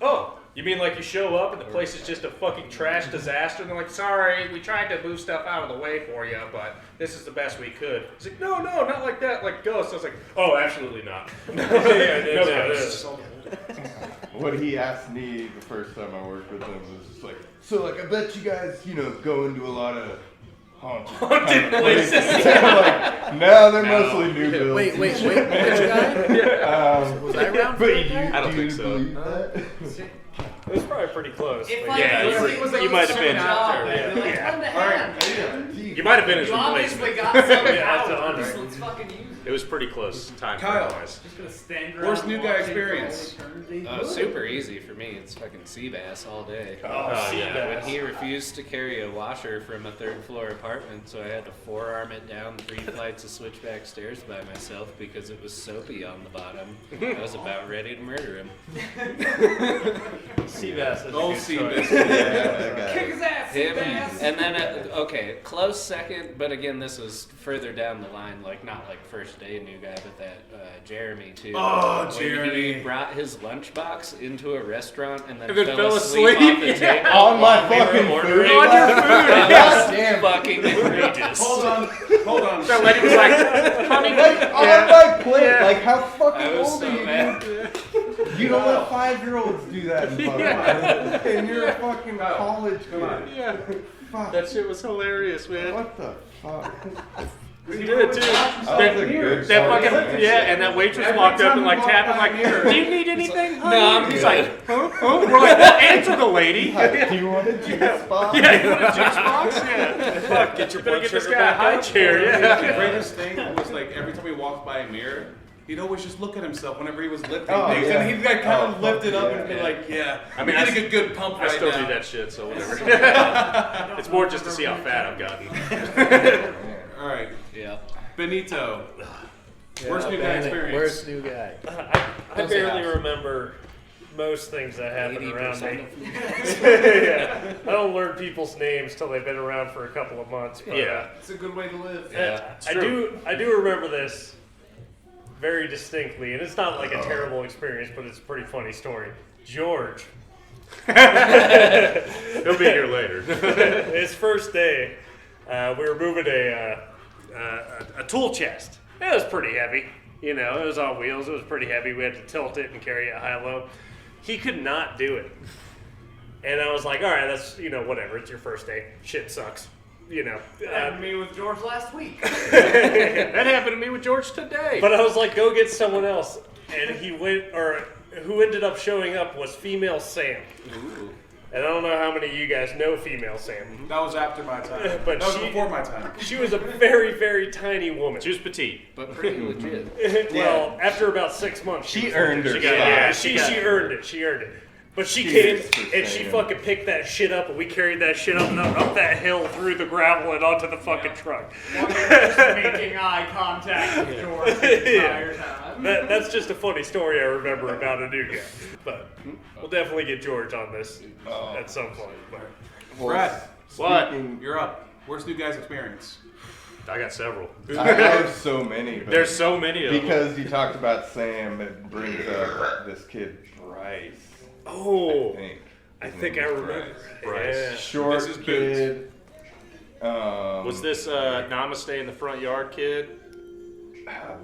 oh, you mean like you show up and the place is just a fucking trash disaster? And they're like, sorry, we tried to move stuff out of the way for you, but this is the best we could. He's like, no, not like that, like ghosts. I was like, oh, absolutely not. No ghosts. What he asked me the first time I worked with him was just like, so like I bet you guys, go into a lot of haunted places. Like, no, they're mostly new builds. Wait, which guy? Was I around for But that? I don't do think you so. believe that? It was probably pretty close. If but I yeah, you might have been. job, Yeah. I'd be like, come to hand. You might have been his You obviously replacement. got some Yeah, that's power. 100. So let's fucking use it. It was pretty close time Kyle. wise. Just gonna stand around Worst new guy watching for experience. all eternity. Oh, super easy for me. It's fucking sea bass all day. yeah. When he refused to carry a washer from a 3rd floor apartment, so I had to forearm it down 3 flights of switchback stairs by myself because it was soapy on the bottom. I was about ready to murder him. Seabass is a Old good sea choice. biscuit. That guy. Kick his ass, Him, Seabass. and then okay, close second, but again, this was further down the line, like not like first day new guy, but that Jeremy too. Oh, When Jeremy. he brought his lunchbox into a restaurant and then, And then fell fell asleep asleep. off the table On my while we were fucking ordering. food. On your food. That was Damn. fucking outrageous. Hold on. That lady was like, honey, Like, on my plate. Like, how fucking I was old so are you, mad. dude? You don't let 5-year-olds do that in front of you. And you're a fucking college kid. Yeah, Fuck. that shit was hilarious, man. What the fuck? He did too. That was a good That story. fucking and that waitress walked up and like tapped him like, do you need anything? No, I'm He's good. like, huh? We're like, well, answer the lady. Hi, do you want a juice box? Yeah, you want a juice box? Yeah. Fuck, get your blood sugar back high chair. The Yeah. greatest thing was like every time he walked by a mirror, he'd always just look at himself whenever he was lifting Oh, things, yeah. and he'd like kind of Oh, lift it up yeah. and be like, "Yeah, I mean, I'm I getting a good pump I right still now." do that shit, so whatever. It's more just to see how fat I've gotten. All right, Yeah. Benito. Worst new guy experience. Worst new guy. I barely remember most things that happen around 80% me. of them. Yeah. I don't learn people's names till they've been around for a couple of months. But, Yeah. It's a good way to live. Yeah. I do remember this very distinctly, and it's not like a terrible experience, but it's a pretty funny story. George. He'll be here later. His first day, we were moving a tool chest. It was pretty heavy. You know, it was on wheels. It was pretty heavy. We had to tilt it and carry it high-low. He could not do it. And I was like, all right, that's, whatever. It's your first day. Shit sucks. That happened to me with George last week. That happened to me with George today. But I was like, go get someone else. And he went, or who ended up showing up was female Sam. Ooh. And I don't know how many of you guys know female Sam. That was after my time. But that was she- before my time. She was a very, very tiny woman. She was petite. But pretty legit. Well, after about 6 months, She was earned her legit. spot. Yeah, She she got- earned it. She earned it. But she She came is for and she saying. fucking picked that shit up, and we carried that shit up that hill through the gravel and onto the fucking truck. Just making eye contact with George the entire time. That's just a funny story I remember about a new guy. But we'll definitely get George on this at some point. But Brad, Speaking- you're up. Worst new guys experience. I got several. I have so many. But There's so many of them. because you talked about Sam, it brings up this kid Bryce. oh, I I think. His think name I is remember. Bryce. Yeah. Short This is Boots. kid. Was this Namaste in the front yard kid?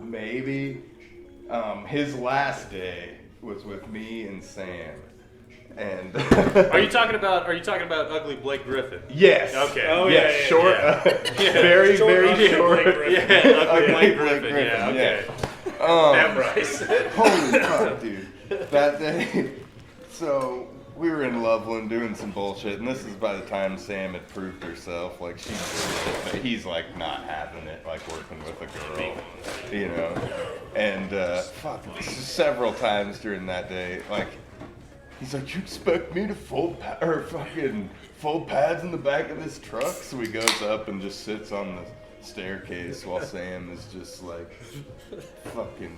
Maybe. His last day was with me and Sam, and Are you talking about ugly Blake Griffin? yes. Okay. Oh, yes, yeah, yeah, short, yeah. very, Short, very ugly short. Blake Griffin. Yeah, ugly Ugly Blake Blake Griffin. Griffin, Yeah, okay. yeah. That Bryce. Holy fuck, dude. That day, so we were in Loveland doing some bullshit, and this is by the time Sam had proved herself. Like, she's but he's like not having it, like working with a girl, you know. And fuck, several times during that day, like, he's like, "You expect me to fold fold pads in the back of this truck?" So he goes up and just sits on the staircase while Sam is just like, fucking.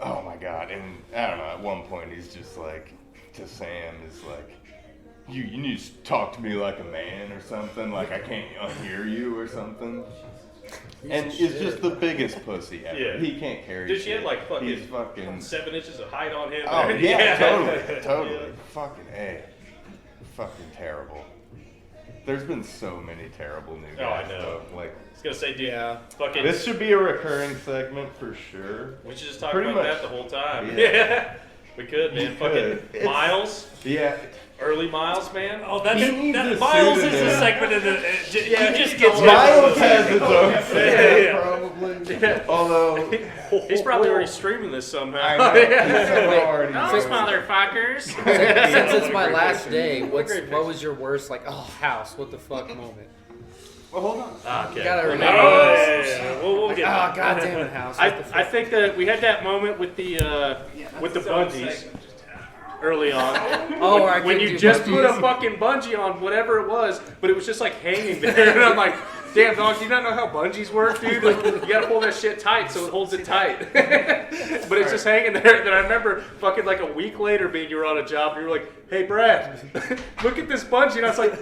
Oh my god, and I don't know, at one point he's just like, to Sam, is like, you need to talk to me like a man or something, like I can't unhear you or something. And is just the biggest pussy ever. Yeah. He can't carry Dude, she had shit. like fucking He's fucking 7 inches of height on him. Oh yeah, totally. Yeah. Fucking A. Fucking terrible. There's been so many terrible new guys. I know. Though. Like, I was gonna say, dude, fucking. this should be a recurring segment for sure. We should just talk pretty about much. that the whole time. Yeah. Yeah. We could, man. We Fucking could. Miles. Yeah. Early Miles, man. Oh, that's He needs a Miles is pseudonym. a segment in the. He just he gets calls Miles it- has his own Yeah, segment, yeah. probably. Yeah. Although, He's probably already streaming this somehow. I know. He's somehow already Those knows. motherfuckers. Since it's my last day, what was your worst, like, oh, house, what the fuck moment? Well, hold on. Okay. You gotta Oh, remember. yeah. We'll get Oh, there. god damn it, house. I, What the fuck? I think that we had that moment with the bungees early on. Oh, I When couldn't you do just put a bungees. fucking bungee on whatever it was, but it was just like hanging there, and I'm like, damn dog, do you not know how bungees work, dude? Like, you gotta pull that shit tight so it holds it tight. But it's just hanging there. Then I remember fucking like a week later being you were on a job, and you were like, hey Brad, look at this bungee, and I was like,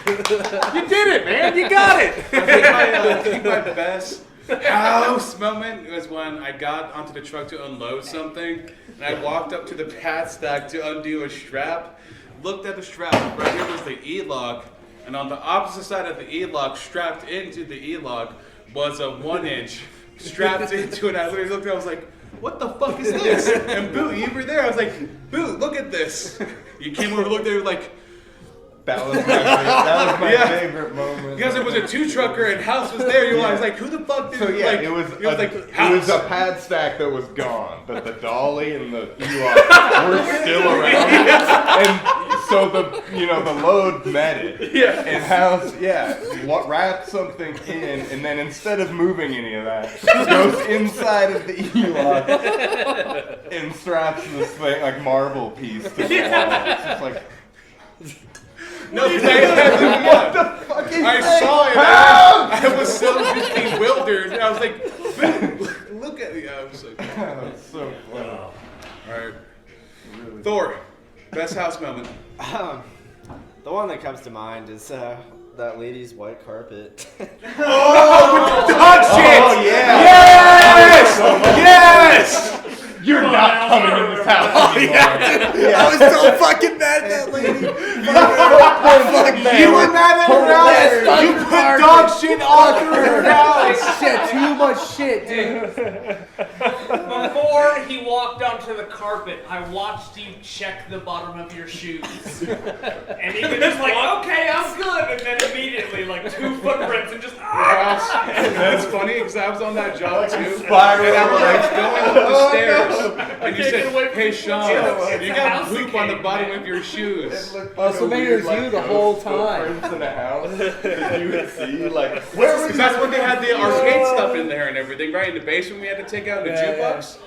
you did it, man, you got it. I think my best house moment was when I got onto the truck to unload something, and I walked up to the pad stack to undo a strap, looked at the strap, right here was the E-lock, and on the opposite side of the E-lock, strapped into the E-lock, was a 1-inch strapped into it. I literally looked at it, I was like, what the fuck is this? And Boot, you were there. I was like, Boot, look at this. You came over, looked at it, like, That was my Yeah. favorite moment. because it was a 2-trucker and House was there. You know, I was like, who the fuck did So yeah, like, it was like it House. was a pad stack that was gone, but the dolly and the E-lock were still around. And so the load met it. Yeah. And House wrapped something in, and then instead of moving any of that, goes inside of the E-lock and straps this thing like marble piece to the wall. It's just like, No, because what the fuck is I that? saw it. I was so just bewildered. I was like, Boot, look at me. I was like, oh, it's so funny. all right. Thor, best house moment. The one that comes to mind is that lady's white carpet. Dog shit! Oh yeah! Yes! Yes! You're not coming in this house anymore. I was so fucking mad at that lady. You were mad at her house. You put dog shit all through her house. Shit, too much shit, dude. Before he walked onto the carpet, I watched you check the bottom of your shoes. And he was just like, okay, I'm good. And then immediately, like 2 footprints and just, That's funny because I was on that job too. Spiral. And I was like going up the stairs. And you said, "Hey Sean, you got poop on the bottom of your shoes." Oh, so maybe it was you the whole time. In a house that you would see, like, where was Because that's when they had the arcade stuff in there and everything, right? In the basement we had to take out the jukebox.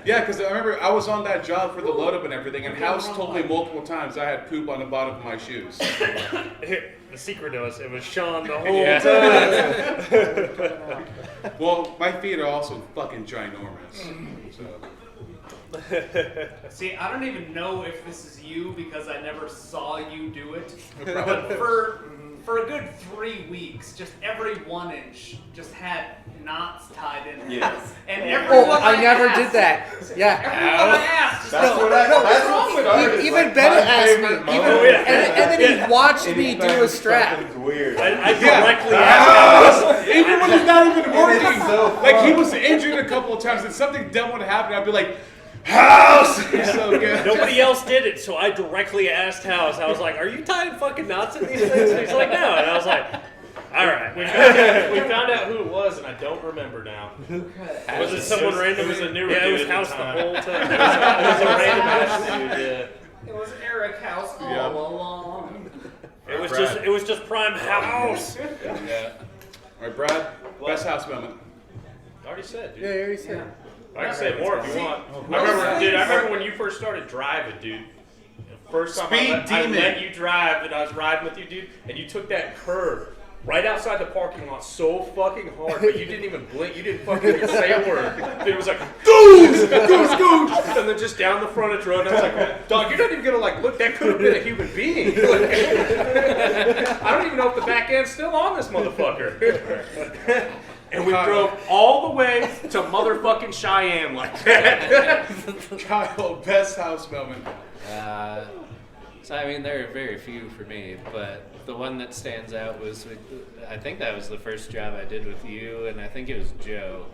Yeah, because I remember I was on that job for the load up and everything, and House told me multiple times I had poop on the bottom of my shoes. The secret was it was Sean the whole time. Well, my feet are also fucking ginormous. So. See, I don't even know if this is you because I never saw you do it. But for a good 3 weeks, just every 1 inch just had knots tied in it. Yes. And everyone I never did that. Yeah. Everyone I asked, That's what what's wrong with you? Even Bennett asked me. And then he watched me do a strap. It's weird. I directly asked him. Even when he's not even working. so Like, he was injured a couple of times, and something dumb would happen, I'd be like, House! It's so good. Nobody else did it, so I directly asked House. I was like, "Are you tying fucking knots in these things?" And he's like, "No." And I was like, "All right." We found out who it was, and I don't remember now. Was it someone random? It was a newer Yeah, it was dude at House the the time. whole time. It was a random ass dude. Yeah. It was Eric House all along. It was just prime House. Yeah. All right, Brad, best House moment. I already said, dude. Yeah, you already said. I can say more if you want. I remember when you first started driving, dude. The first time I let you drive, and I was riding with you, dude, and you took that curve right outside the parking lot so fucking hard, but you didn't even blink. You didn't fucking even say a word. It was like, goose, goose, goose, and then just down the frontage road. And I was like, dog, you're not even gonna like look. That could have been a human being. I don't even know if the back end's still on this motherfucker. And we drove all the way to motherfucking Cheyenne like that. Kyle, best House moment. So I mean, there are very few for me, but the one that stands out was, I think that was the first job I did with you, and I think it was Joe.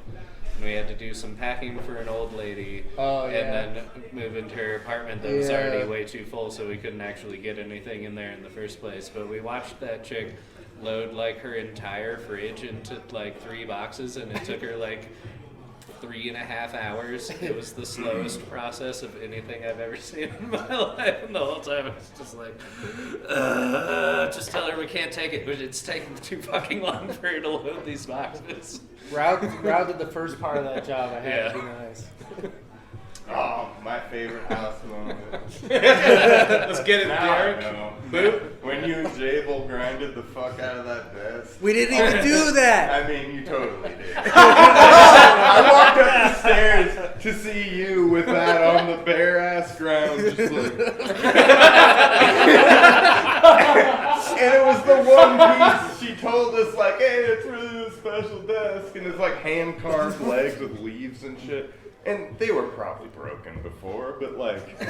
And we had to do some packing for an old lady, and then move into her apartment that was already way too full, so we couldn't actually get anything in there in the first place. But we watched that chick load like her entire fridge into like 3 boxes, and it took her like 3.5 hours. It was the slowest process of anything I've ever seen in my life, and the whole time I was just like, just tell her we can't take it, but it's taking too fucking long for her to load these boxes. Route did the first part of that job. I had to be nice. Oh, my favorite house moment. Let's get it, Derek. Boop. When you and Jabel grinded the fuck out of that desk. We didn't even do that. I mean, you totally did. I walked up the stairs to see you with that on the bare ass ground, just like. And it was the one piece she told us, like, hey, it's really a special desk, and it's like hand carved legs with leaves and shit. And they were probably broken before, but like,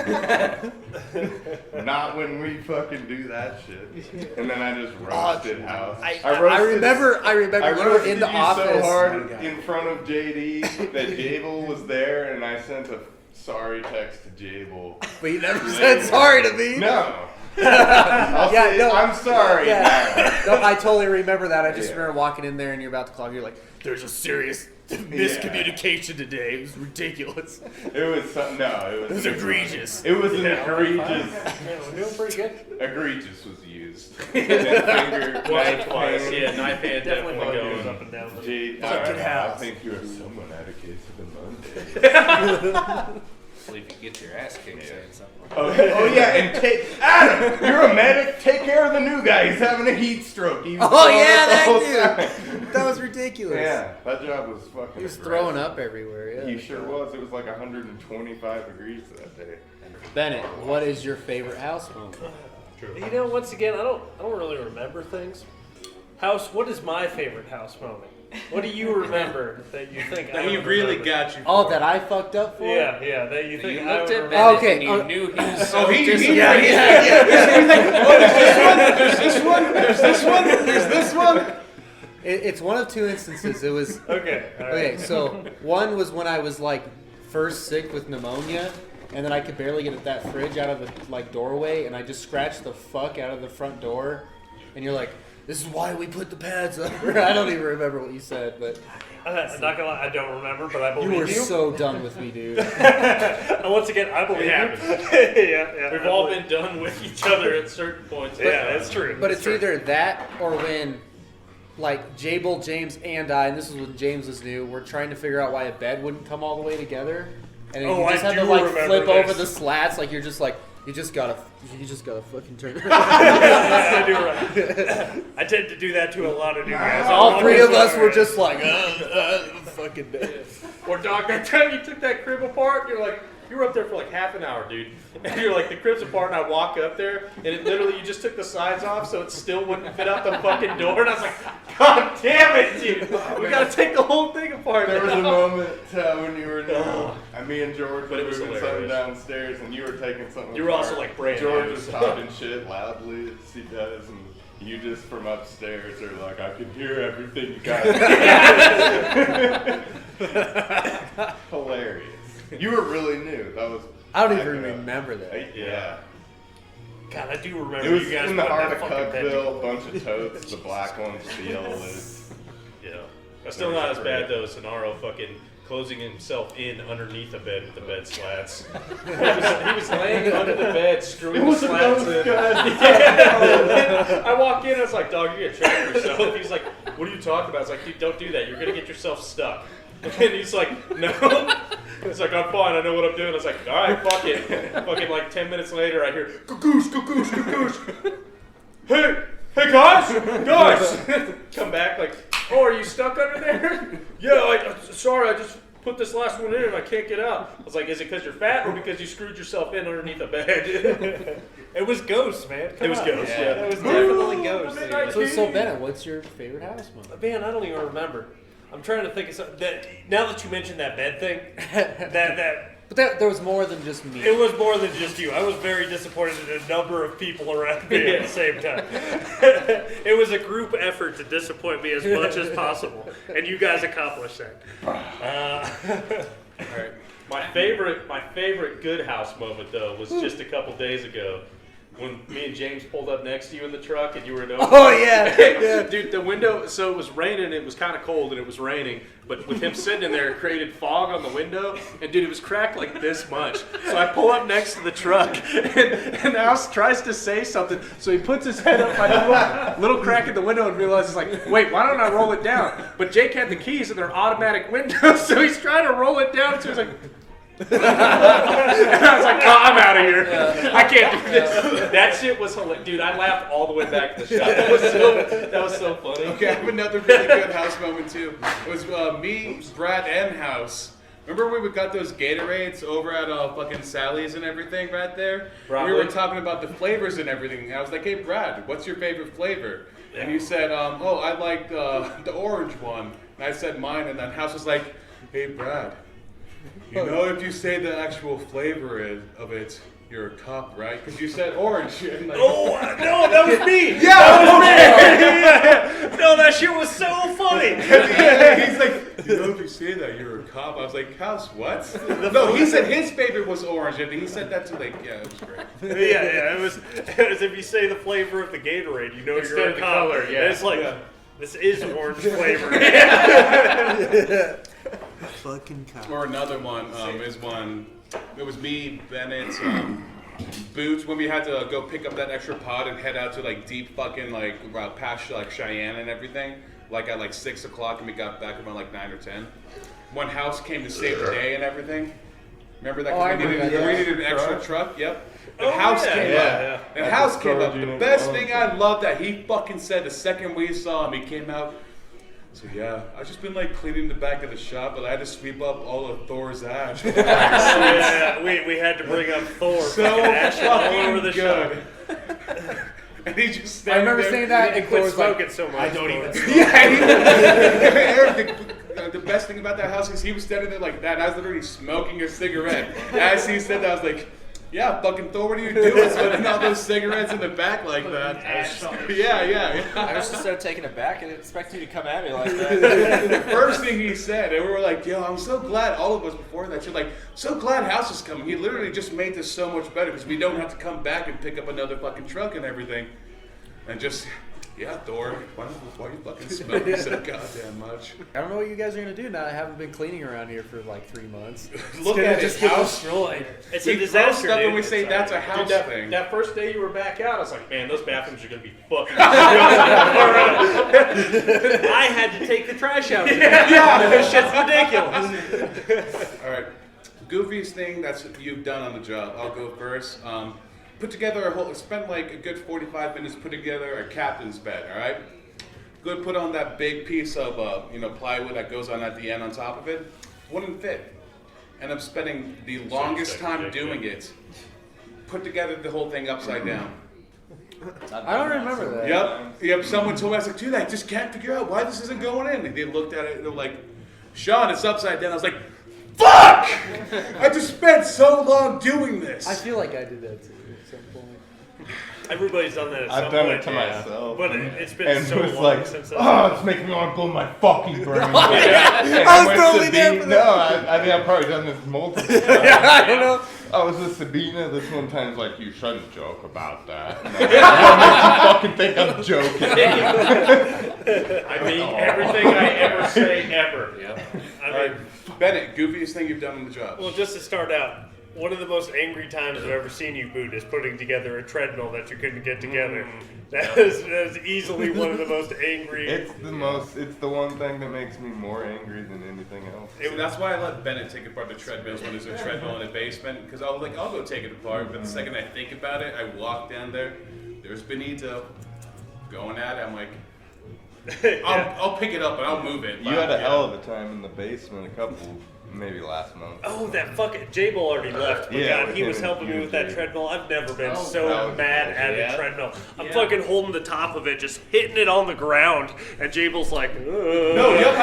not when we fucking do that shit. And then I just roasted House. I remember you were in the office. So hard in front of JD that Jabel was there, and I sent a sorry text to Jabel. But you never said sorry to me. No. I'm sorry. Yeah. No, I totally remember that. I just remember walking in there and you're about to clock. You're like, "There's a serious miscommunication today. It was ridiculous." It was it was egregious. It was an egregious. We're doing pretty good. Egregious was used. Finger, Once or twice, yeah, knife hand definitely Goes going. up and down. Jade, I think you're someone had a case of the Monday. If you get your ass kicked saying something like Oh yeah, and Adam, you're a medic. Take care of the new guy. He's having a heat stroke. He was that was ridiculous. Yeah, that job was fucking. He was throwing up everywhere. Yeah, He sure was. It was like 125 degrees that day. Bennett, what is your favorite house moment? You know, once again, I don't really remember things. House, what is my favorite house moment? What do you remember that you think That I he would really remember? got you. Oh, that I fucked up for? Yeah, that you that. think You I looked would at remember. Bennett Okay, and you knew he was so he disappointed. There's this one. There's this one. There's this one. It's one of two instances. It was Okay. All right. okay. So one was when I was like first sick with pneumonia, and then I could barely get that fridge out of the like doorway, and I just scratched the fuck out of the front door, and you're like, this is why we put the pads over. I don't even remember what you said, but I'm not gonna lie, I don't remember, but I believe you you. were so done with me, dude. Once again, I believe It you. yeah. We've all been done with each other at certain points. Yeah, that's true. But That's it's true. either that or when, like, Jable, James, and I, and this is when James was new, we're trying to figure out why a bed wouldn't come all the way together. And then Oh, you just I had to, do like, remember flip this. over the slats. Like, you're just like, you just gotta fucking turn it. I do right. I tend to do that to a lot of new guys. All I'm three of always us were like, just like, fucking dead. Or Doc, that time you took that crib apart, you're like, you were up there for like half an hour, dude. And you're like, the crib's apart, and I walk up there, and it literally, you just took the sides off, so it still wouldn't fit out the fucking door. And I was like, God damn it, dude. We gotta take the whole thing apart. There was a now. moment when you were new. Me and George But were it was moving hilarious. something downstairs, and you were taking something. You were also, apart. like, brand George new, was so- talking shit loudly as he does, and you just from upstairs are like, I can hear everything you guys. Hilarious. You were really new. That was. I don't back even it up. remember that. Yeah. God, I do remember It was you guys in the putting heart that of fucking bed Cookville, bunch of totes, the black ones, the yellow lids. Yeah. That's still not as bad, though, as Sonaro fucking closing himself in underneath the bed with the bed slats. He was laying under the bed, screwing the slats in. Yeah. I walk in, and I was like, dog, you're gonna trap yourself. He's like, what are you talking about? I was like, dude, don't do that. You're gonna get yourself stuck. And he's like, no. It's like, I'm fine, I know what I'm doing. I was like, all right, fuck it. Fucking like 10 minutes later, I hear, cuckoosh, cuckoosh, cuckoosh. Hey guys. Come back like, oh, are you stuck under there? Yeah, sorry, I just put this last one in and I can't get out. I was like, is it because you're fat or because you screwed yourself in underneath a bed? It was Ghost, man. It was Ghost, yeah. It was Definitely Ghost. So Bennett, what's your favorite house moment? Man, I don't even remember. I'm trying to think of something. Now that you mentioned that bed thing, that But there was more than just me. it was more than just you. I was very disappointed in a number of people around me at the same time. It was a group effort to disappoint me as much as possible, and you guys accomplished that. All right. My favorite good house moment though was just a couple days ago when me and James pulled up next to you in the truck and you were in over. Oh yeah. Dude, the window, so it was raining, it was kind of cold and it was raining, but with him sitting in there, it created fog on the window, and dude, it was cracked like this much. So I pull up next to the truck, and House tries to say something, so he puts his head up by the little crack in the window and realizes, like, wait, why don't I roll it down? But Jake had the keys and they're automatic windows, so he's trying to roll it down, so he's like, and I was like, oh, I'm out of here. I can't do this. That shit was hilarious. Dude, I laughed all the way back to the shop. That was so funny. Okay, I have another really good house moment too. It was me, Brad, and House. Remember when we got those Gatorades over at fucking Sally's and everything right there? Probably. We were talking about the flavors and everything. And I was like, hey, Brad, what's your favorite flavor? And you said, oh, I like the orange one. And I said mine, and then House was like, hey, Brad, you know if you say the actual flavor of it, you're a cop, right? Because you said orange. And like, Oh no, that was me. yeah, that was me. No, that shit was so funny. He's like, you know if you say that, you're a cop. I was like, House, what? No, he said his favorite was orange, and he said that to like, yeah, it was great. Yeah, it was as if you say the flavor of the Gatorade, you know Instead you're of a the cop. color, yeah. And it's like, Yeah. this is orange flavor. Fucking cop. Or another one is one. It was me, Bennett, Boots, when we had to go pick up that extra pod and head out to like deep fucking like past like Cheyenne and everything. Like at like 6 o'clock, and we got back around like 9 or 10. When House came to save the day and everything. Remember that? 'Cause Oh, I we needed, remember that. we needed an extra truck. Yep. And Oh, House yeah, came yeah, up. yeah. And House came up. The best thing I loved that he fucking said the second we saw him, he came out. So yeah, I've just been like cleaning the back of the shop, but I had to sweep up all of Thor's ash. Yeah, we had to bring up Thor. So Ash all over fucking the good. shop. And he just I standing remember there. saying that, and Quit Thor's like, smoking so much. I don't even. Yeah, Eric, the best thing about that house is he was standing there like that. And I was literally smoking a cigarette. As he said that, I was like, yeah, fucking Thor, what are you doing? Smoking all those cigarettes in the back like that. Yeah. I was just so taken aback. I didn't expect you to come at me like that. The first thing he said, and we were like, yo, I'm so glad, all of us before that, you're like, so glad House is coming. He literally just made this so much better because we don't have to come back and pick up another fucking truck and everything. And just, Yeah, Thor. Why are you fucking smoking so goddamn much? I don't know what you guys are gonna do now. I haven't been cleaning around here for like 3 months. Look at just his get house. destroyed. It's We a throw disaster, stuff dude. and we say that's a house Dude, thing. that first day you were back out, I was like, man, those bathrooms are gonna be fucking. I had to take the trash out. Yeah, this shit's ridiculous. All right, goofiest thing that's you've done on the job. I'll go first. Put together spend like a good 45 minutes putting together a captain's bed. All right, good. Put on that big piece of plywood that goes on at the end on top of it. Wouldn't fit. And I'm spending the longest time doing it. Put together the whole thing upside down. I don't remember that. Yep. Someone told me, I was like, dude, I just can't figure out why this isn't going in. And they looked at it and they're like, Sean, it's upside down. I was like, fuck! I just spent so long doing this. I feel like I did that too at some point. Everybody's done that at I've some done point. it to myself. But it's been And so it was long like, since it's making me want to blow my fucking brain. I was totally there for that. No, I mean, I've probably done this multiple times. I don't know. I was with Sabina this one time. It's like, you shouldn't joke about that. And I what makes you fucking think I'm joking? I mean, everything I ever say ever. I All mean, right, Bennett, goofiest thing you've done on the job. well, just to start out, one of the most angry times I've ever seen you, Boot, is putting together a treadmill that you couldn't get together. That is easily one of the most angry. It's the one thing that makes me more angry than anything else. So that's why I let Bennett take apart the treadmills when there's a treadmill in the basement, because I'll go take it apart, but the second I think about it, I walk down there, there's Benito going at it, I'm like, I'll pick it up and I'll move it. You had a hell of a time in the basement maybe last month. Oh, that fucking J-Bull already left. But Yeah, God, he was him helping and me with that Jay. treadmill. I've never been that so was mad cool. at a treadmill. I'm fucking holding the top of it, just hitting it on the ground, and J-Bull's like, No, yep,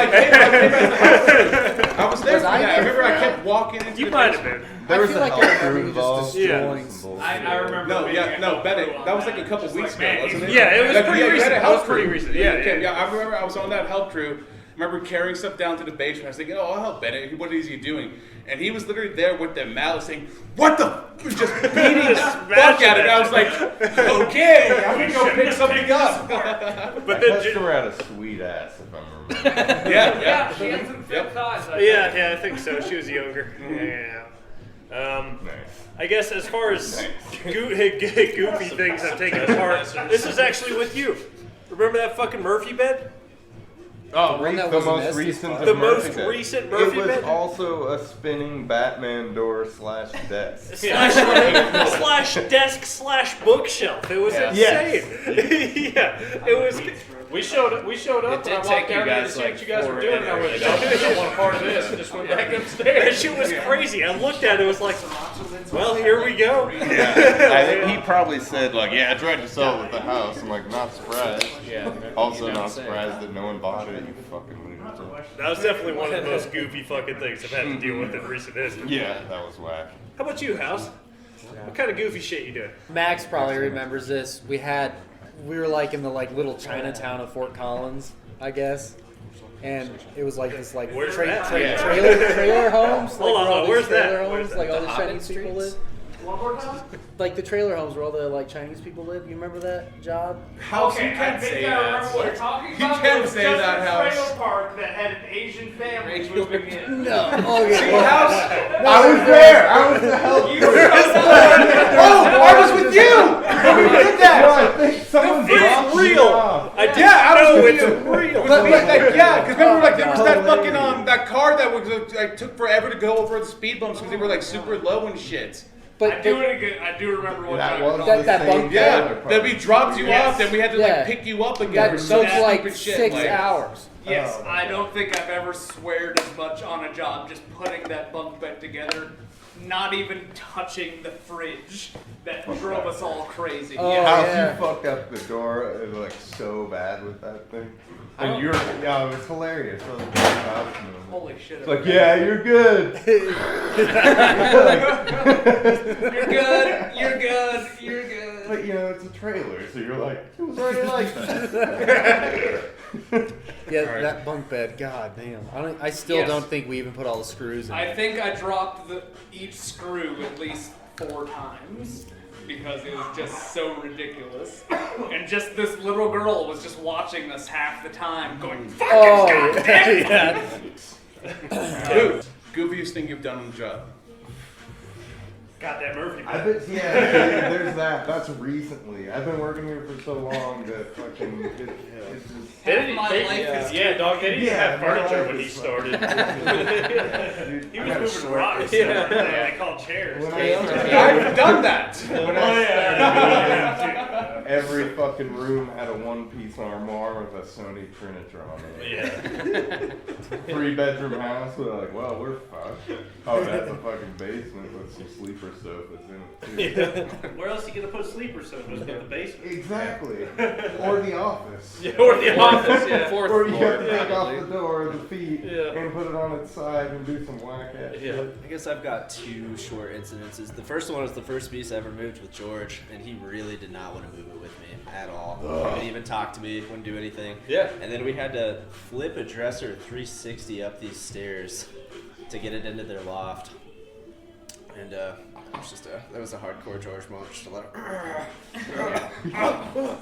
I was there Was for I that. I there remember for I that? kept walking into you the might have basement. been. There was feel a like I help remember crew you just involved. destroying Some bullshit. I remember. No, being yeah, a no, help Bennett, crew on that was like a couple Just weeks like, ago, man, wasn't it? Yeah, it was Like, pretty you had recent. a That help was pretty crew. recent. Yeah, I remember I was on that help crew. I remember carrying stuff down to the basement. I was thinking, I'll help Bennett. What is he doing? And he was literally there with the mallet saying, what the? Just beating the fuck out of it. I was like, okay, I'm going to go pick something up. But That then, customer had a sweet ass, if I'm remembering. Yeah. She had some thick thighs. I yeah, I think so. She was younger. Yeah. Nice. I guess as far as goofy things I've taken apart, this is actually with you. Remember that fucking Murphy bed? Oh, one that the was most nested recent spot. of The Murphy most bed. recent Murphy It was bed? also a spinning Batman door / desk. slash desk / bookshelf. It was insane. Yeah, it was. We showed up. It did and I take walked you down there to guys see like what you guys were 4 doing. And I went, no, I don't want a part of this. And just went back That upstairs. shit was crazy. I looked at it, was like, well, here we go. Yeah, I think he probably said like, yeah, I tried to sell it at the house. I'm like, not surprised. Yeah. Also You don't not say. surprised that no one bought it. You fucking lunatic. That was definitely one of the most goofy fucking things I've had to deal with in recent history. Yeah, that was whack. How about you, House? What kind of goofy shit you doing? Max probably remembers this. We were like in the little Chinatown of Fort Collins, I guess. And it was like this Where's that? trailer homes. Hold on, where all these where's that? trailer Where's homes, that? like all The the Hobbit Chinese people live. streets? One more time. Like the trailer homes where all the Chinese people live. You remember that job? House, Okay, you can't I think say I that. remember what you're talking You about. can't It was say just that, a House. trailer park that had an Asian family moving in. No. Okay. See, House? I was there. I was the hell. You were Oh, I was with you! We did that! I think someone It's real. I didn't Yeah, I was know with it's you. real. Yeah, because remember, there was that Oh, fucking that car that was took forever to go over the speed bumps because they were super low and shit. But I do remember what That you was were That- the that same bunk Yeah, trailer then we park. dropped you Yes. off, then we had to Yeah. pick you up again that for some took like stupid shit. 6 hours. Yes, I don't think I've ever sweared as much on a job just putting that bunk bed together, not even touching the fridge. That drove us all crazy. Oh, Yeah. House, yeah. you fucked up the door so bad with that thing. And it was hilarious. It was like, Holy shit. it's like, yeah, you're good. You're good, you're good, you're good. But it's a trailer, so you're like, it was already like that. Yeah, Alright. that bunk bed. God damn. I still Yes. don't think we even put all the screws in. I it. think I dropped each screw at least 4 times because it was just so ridiculous. And just this little girl was just watching us half the time going, fucking goddamn! Dude, goofiest thing you've done on the job. Got that Murphy. I bet, yeah, there's that. That's recently. I've been working here for so long that fucking it's just. Half my life is Yeah, dog. They didn't even have my furniture life when he is started. He was moving rocks. Yeah. They called chairs. When I've done that. Every fucking room had a one-piece armoire with a Sony Trinitron in it. Yeah. 3-bedroom house. We're like, well, we're fucked. Oh, that's a fucking basement with some sleeper sofas in it too. Where else are you gonna put sleeper sofas but the basement? Exactly. Or the office. Yeah, or the office. Yeah. Fourth Or you floor, have to take off probably. the door, the feet, Yeah. and put it on its side and do some whack ass Yeah. shit. I guess I've got 2 short incidences. The first one was the first piece I ever moved with George, and he really did not want to move it with me at all. Wouldn't even talk to me, wouldn't do anything. Yeah. And then we had to flip a dresser 360 up these stairs to get it into their loft. And it was just that was a hardcore George moment, just to let Oh,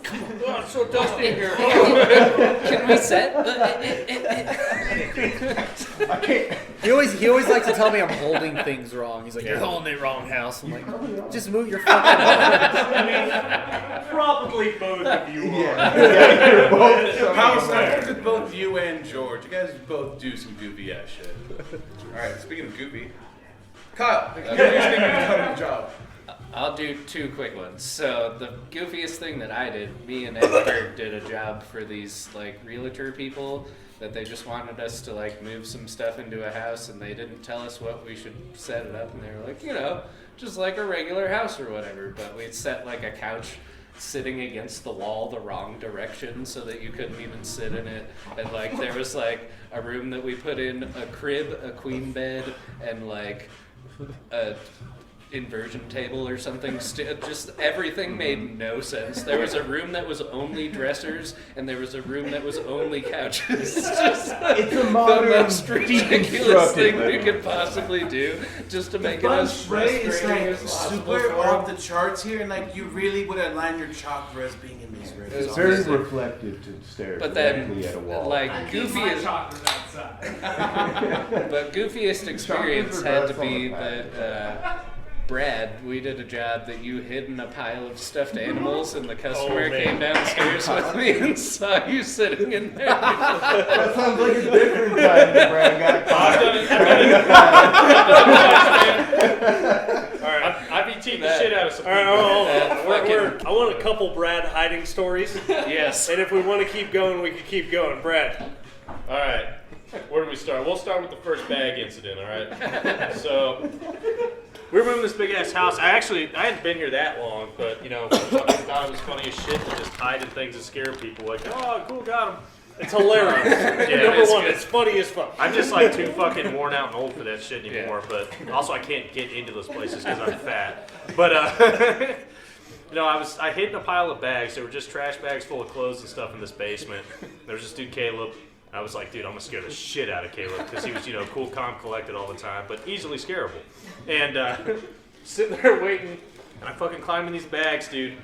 it's so dusty in here. Can we set? I can't. He always likes to tell me I'm holding things wrong. He's like, you're holding it wrong, house. I'm like, just move your fucking Probably both of you are. Yeah, you're both House, somewhere. I worked with both you and George. You guys both do some goofy ass shit. Alright, speaking of goofy, Kyle, goofiest thing you've done on the job. I'll do 2 quick ones. So the goofiest thing that I did, me and Ed did a job for these like realtor people that they just wanted us to like move some stuff into a house and they didn't tell us what we should set it up and they were like, just like a regular house or whatever. But we'd set like a couch sitting against the wall the wrong direction so that you couldn't even sit in it. And like there was like a room that we put in a crib, a queen bed, and like a inversion table or something. Just everything made no sense. There was a room that was only dressers and there was a room that was only couches. Just It's a the modern most ridiculous deconstructed thing we living could possibly do just to make it Bunch as Ray is frustrating like as possible super for off them. the charts here, and like you really would align your chakras being in these rooms. It's very reflective to stare But then, directly at a wall. like, I keep my goofiest, chakras outside. but goofiest experience are had best to on be the path. that Brad, we did a job that you hid in a pile of stuffed animals, and the customer man. came downstairs with me and saw you sitting in there. That sounds like a different time that Brad got caught. I'd be teeing the shit out of some All right, people. hold on. Fucking- I want a couple Brad hiding stories. Yes. And if we want to keep going, we can keep going. Brad. All right. Where do we start? We'll start with the first bag incident, all right? So, we were moving this big ass house. I hadn't been here that long, but, I thought it was funny as shit to just hide in things and scare people. Like, oh, cool, got him. It's hilarious. Yeah, Number it's one, good. it's funny as fuck. I'm just like too fucking worn out and old for that shit anymore, but also I can't get into those places because I'm fat. But, I hid in a pile of bags. There were just trash bags full of clothes and stuff in this basement. There was this dude, Caleb. I was like, dude, I'm gonna scare the shit out of Caleb because he was, cool, calm, collected all the time, but easily scareable. And sitting there waiting, and I fucking climb in these bags, dude.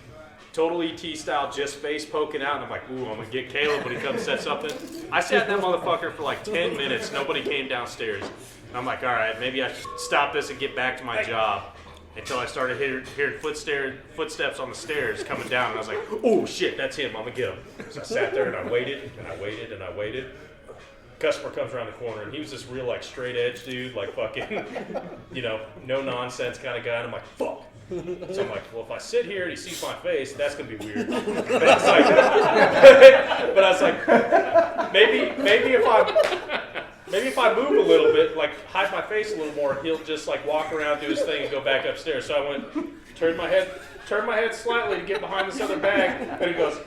Total ET style, just face poking out, and I'm like, ooh, I'm gonna get Caleb when he comes set something. I sat in that motherfucker for like 10 minutes. Nobody came downstairs. And I'm like, all right, maybe I should stop this and get back to my job. Until I started hearing footsteps on the stairs coming down, and I was like, oh shit, that's him, I'm gonna get him. So I sat there and I waited, and I waited, and I waited. Customer comes around the corner, and he was this real, like, straight edge dude, like fucking, no nonsense kind of guy, and I'm like, fuck. So I'm like, well, if I sit here and he sees my face, that's gonna be weird. But I was like, maybe if I move a little bit, like hide my face a little more, he'll just like walk around, do his thing, and go back upstairs. So I went, turned my head slightly to get behind this other bag, and he goes,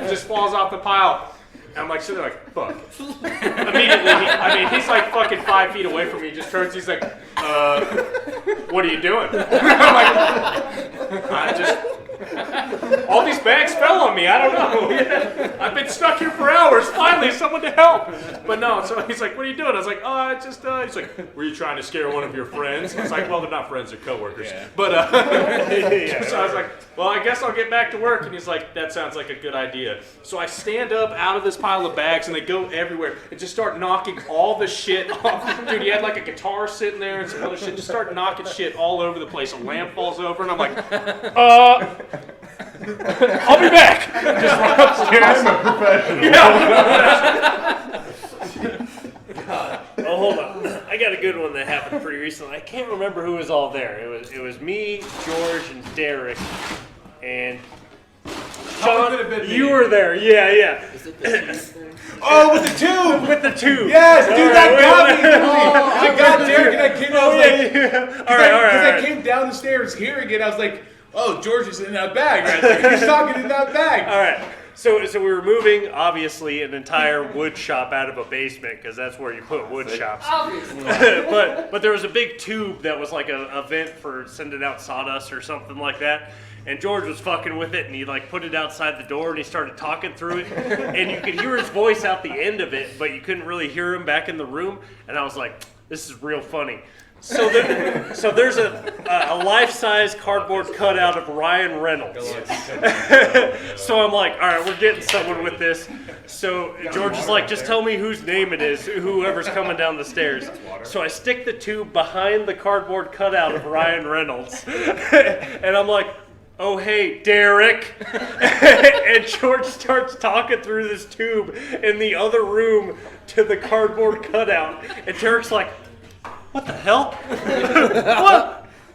just falls off the pile. And I'm like sitting there like, fuck. Immediately, he's like fucking 5 feet away from me. He just turns, he's like, what are you doing? I'm like, All these bags fell on me. I don't know. I've been stuck here for hours. Finally, someone to help. But no, so he's like, what are you doing? I was like, oh, it's just, he's like, were you trying to scare one of your friends? I was like, well, they're not friends, they're coworkers. Yeah. But, so I was like, well, I guess I'll get back to work. And he's like, that sounds like a good idea. So I stand up out of this pile of bags and they go everywhere and just start knocking all the shit off. Dude, he had like a guitar sitting there and some other shit. Just start knocking shit all over the place. A lamp falls over and I'm like, I'll be back. Just run upstairs. I'm a professional. Yeah. Oh, hold on. I got a good one that happened pretty recently. I can't remember who was all there. It was me, George, and Derek, and Probably could have Sean. been You me. were there. Yeah. Is it the tube thing? Oh, with the tube! With the tube. Yes, dude, All that right, got me. wait, I got Derek and I came. I was like, yeah. because I came down the stairs hearing it. I was like, oh, George is in that bag right there. He's talking in that bag. All right. So we were moving, obviously, an entire wood shop out of a basement because that's where you put wood shops. Obviously. but there was a big tube that was like a vent for sending out sawdust or something like that. And George was fucking with it, and he like put it outside the door, and he started talking through it, and you could hear his voice out the end of it, but you couldn't really hear him back in the room. And I was like, this is real funny. So there's a life-size cardboard cutout of Ryan Reynolds. So I'm like, all right, we're getting someone with this. So George is like, just tell me whose name it is, whoever's coming down the stairs. So I stick the tube behind the cardboard cutout of Ryan Reynolds, and I'm like, oh, hey, Derek. And George starts talking through this tube in the other room to the cardboard cutout. And Derek's like, what the hell?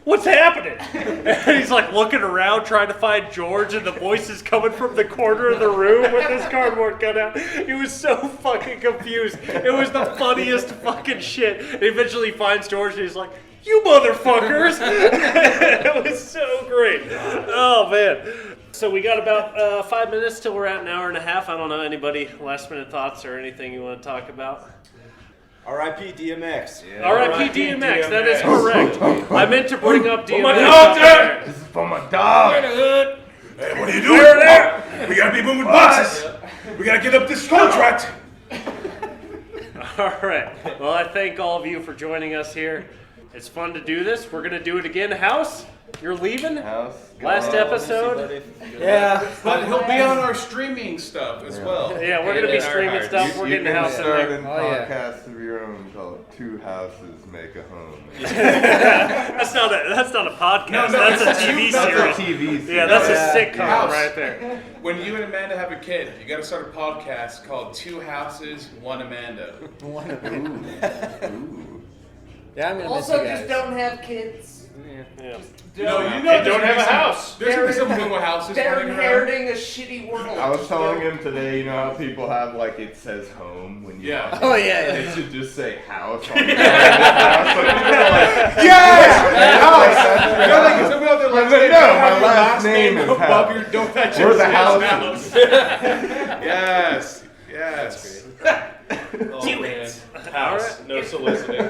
What's happening? And he's like looking around trying to find George, and the voice is coming from the corner of the room with this cardboard cutout. He was so fucking confused. It was the funniest fucking shit. And eventually he finds George, and he's like, you motherfuckers! It was so great. Oh, man. So we got about 5 minutes till we're at an hour and a half. I don't know, anybody last minute thoughts or anything you want to talk about? R.I.P. DMX. Yeah. R.I.P. DMX, that is correct. I meant to bring up DMX. my dog, Derek! This is for my dog. Hey, what are you doing? There. We gotta be moving boxes. We gotta get up this contract. All right. Well, I thank all of you for joining us here. It's fun to do this. We're going to do it again. House, you're leaving? House. Last episode? Yeah. But he'll be on our streaming stuff as well. Yeah, we're going to be streaming stuff. We're getting a house in start there. a podcast of your own called Two Houses Make a Home. That's not a podcast. That's a TV series. That's a TV series. Yeah, that's a sitcom House. right there. When you and Amanda have a kid, you gotta start a podcast called Two Houses, One Amanda. One of them. Yeah, I'm gonna Also, miss you just guys. don't have kids. Yeah. No, you And know, don't have a house. There's gonna be some little houses They're running around. inheriting a shitty world. I was telling him today, you know how people have like it says home when you Yeah. walk Oh, in? yeah. It should just say house on the house. So people are like, Yes! house! You know, like somebody out there like, No, my your last name is above House. your don't that We're just the says houses. Yes. Yes. Do it. House. No soliciting.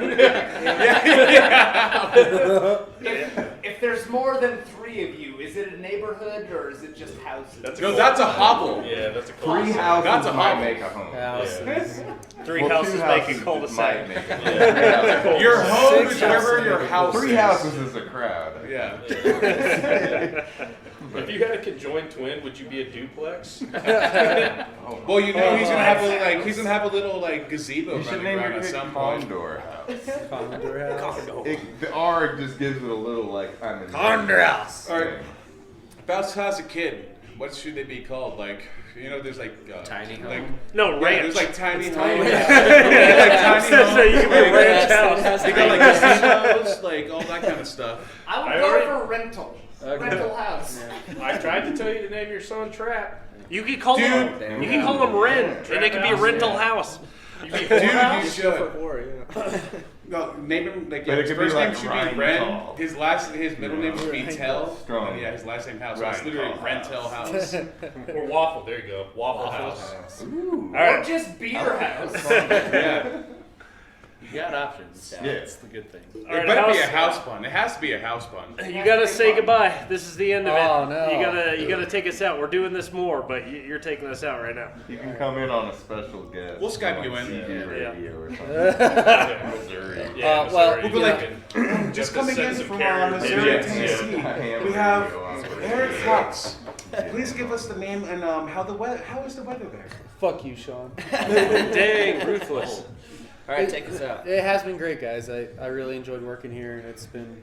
If there's more than 3 of you, is it a neighborhood or is it just houses? No, that's a hovel. Yeah, that's a Three cul-de-sac. houses That's a might hovel. make a home. Houses. Three Well, houses two make a houses cul-de-sac. might make a home. Your home Six is wherever houses your make a house Three is. houses is a crowd. Yeah. If you had a conjoined twin, would you be a duplex? Well, you know he's gonna have a little like gazebo You should running name around your at kid some point. Condor House. Condor House. The R just gives it a little like I'm in Condor House. All right. Bounce has a kid. What should they be called? Like, you know, there's like Tiny home? like No, yeah, ranch. there's like tiny homes. tiny. Yeah, like tiny So homes. you can be a ranch house. They got like gazebos, like all that kind of stuff. I would I go already- for rental. Rental house. I tried to tell you to name your son Trap. You can call them. You can call them Ren, and it can be a rental house. Dude, you should. War, yeah. No, name him like But yeah, it his could be first like name should Ryan be Ren. Tall. His middle name should be Tell. Strong. And yeah, his last name House. So it's Ryan literally Tall Rentel House. Or Waffle. There you go. Waffle House. All Or right. just beer house. Yeah. You got options. Yeah. That's the good thing. It All right, better be a house pun. It has to be a house pun. You gotta say goodbye. This is the end of it. Oh, no. You gotta take us out. We're doing this more, but you're taking us out right now. You can come in on a special guest. We'll Skype on you in. CB Yeah. radio or something. Missouri. Yeah, well, Missouri. we'll be You like, can- Just to coming send in some from carriers. Missouri, Yeah. Tennessee. Ham We have radio operator. Eric Cox. Please give us the name and how is the weather there? Fuck you, Sean. Dang, ruthless. All right, take us out. It has been great, guys. I really enjoyed working here, and it's been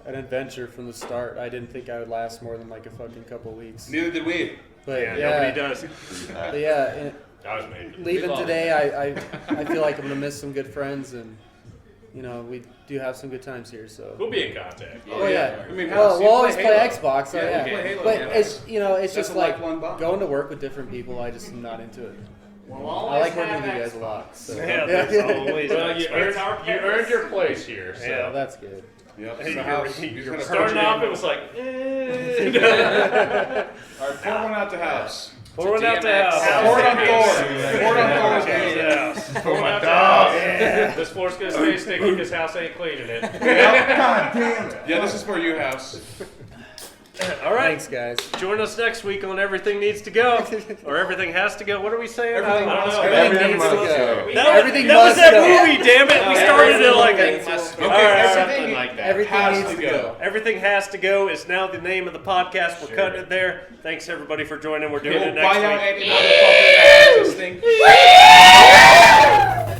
an adventure from the start. I didn't think I would last more than like a fucking couple weeks. Neither did we. But Yeah, yeah, nobody does. but yeah, and I was maybe. leaving today, I feel like I'm gonna miss some good friends, and you know we do have some good times here. So. We'll be in contact. Oh yeah. I mean, Well, House, we'll you always play Halo. Xbox. So Yeah, yeah. we'll play Halo, But yeah. it's it's That's just a like lifelong bond. going to work with different people. I just am not into it. We'll I always like working have with you guys a Xbox. lot. So. Yeah, there's always Well, you Xbox. earned your place here. So. Yeah, that's good. Yep. Hey, So House, you're you kind of Starting off, it was like, All right, pour one out to House. Pour one out to house. Pour it on Thor. Pour it on Thor's name. Yeah. pour one out to house. This floor's gonna stay sticky because house ain't cleaning it. God damn it. Yeah, this is for you, House. All right. Thanks, guys. Join us next week on Everything Needs to Go. Or Everything Has to Go. What are we saying? Everything I don't must know. go. Everything needs to must go. go. Everything that was must that go. movie, damn it. We started it like a... Okay, All right, everything, like that. Everything has needs to to go. go. Everything Has to Go is now the name of the podcast. We're cutting it there. Thanks, everybody, for joining. We're doing We'll it next buy out week. any motherfucker that has this thing.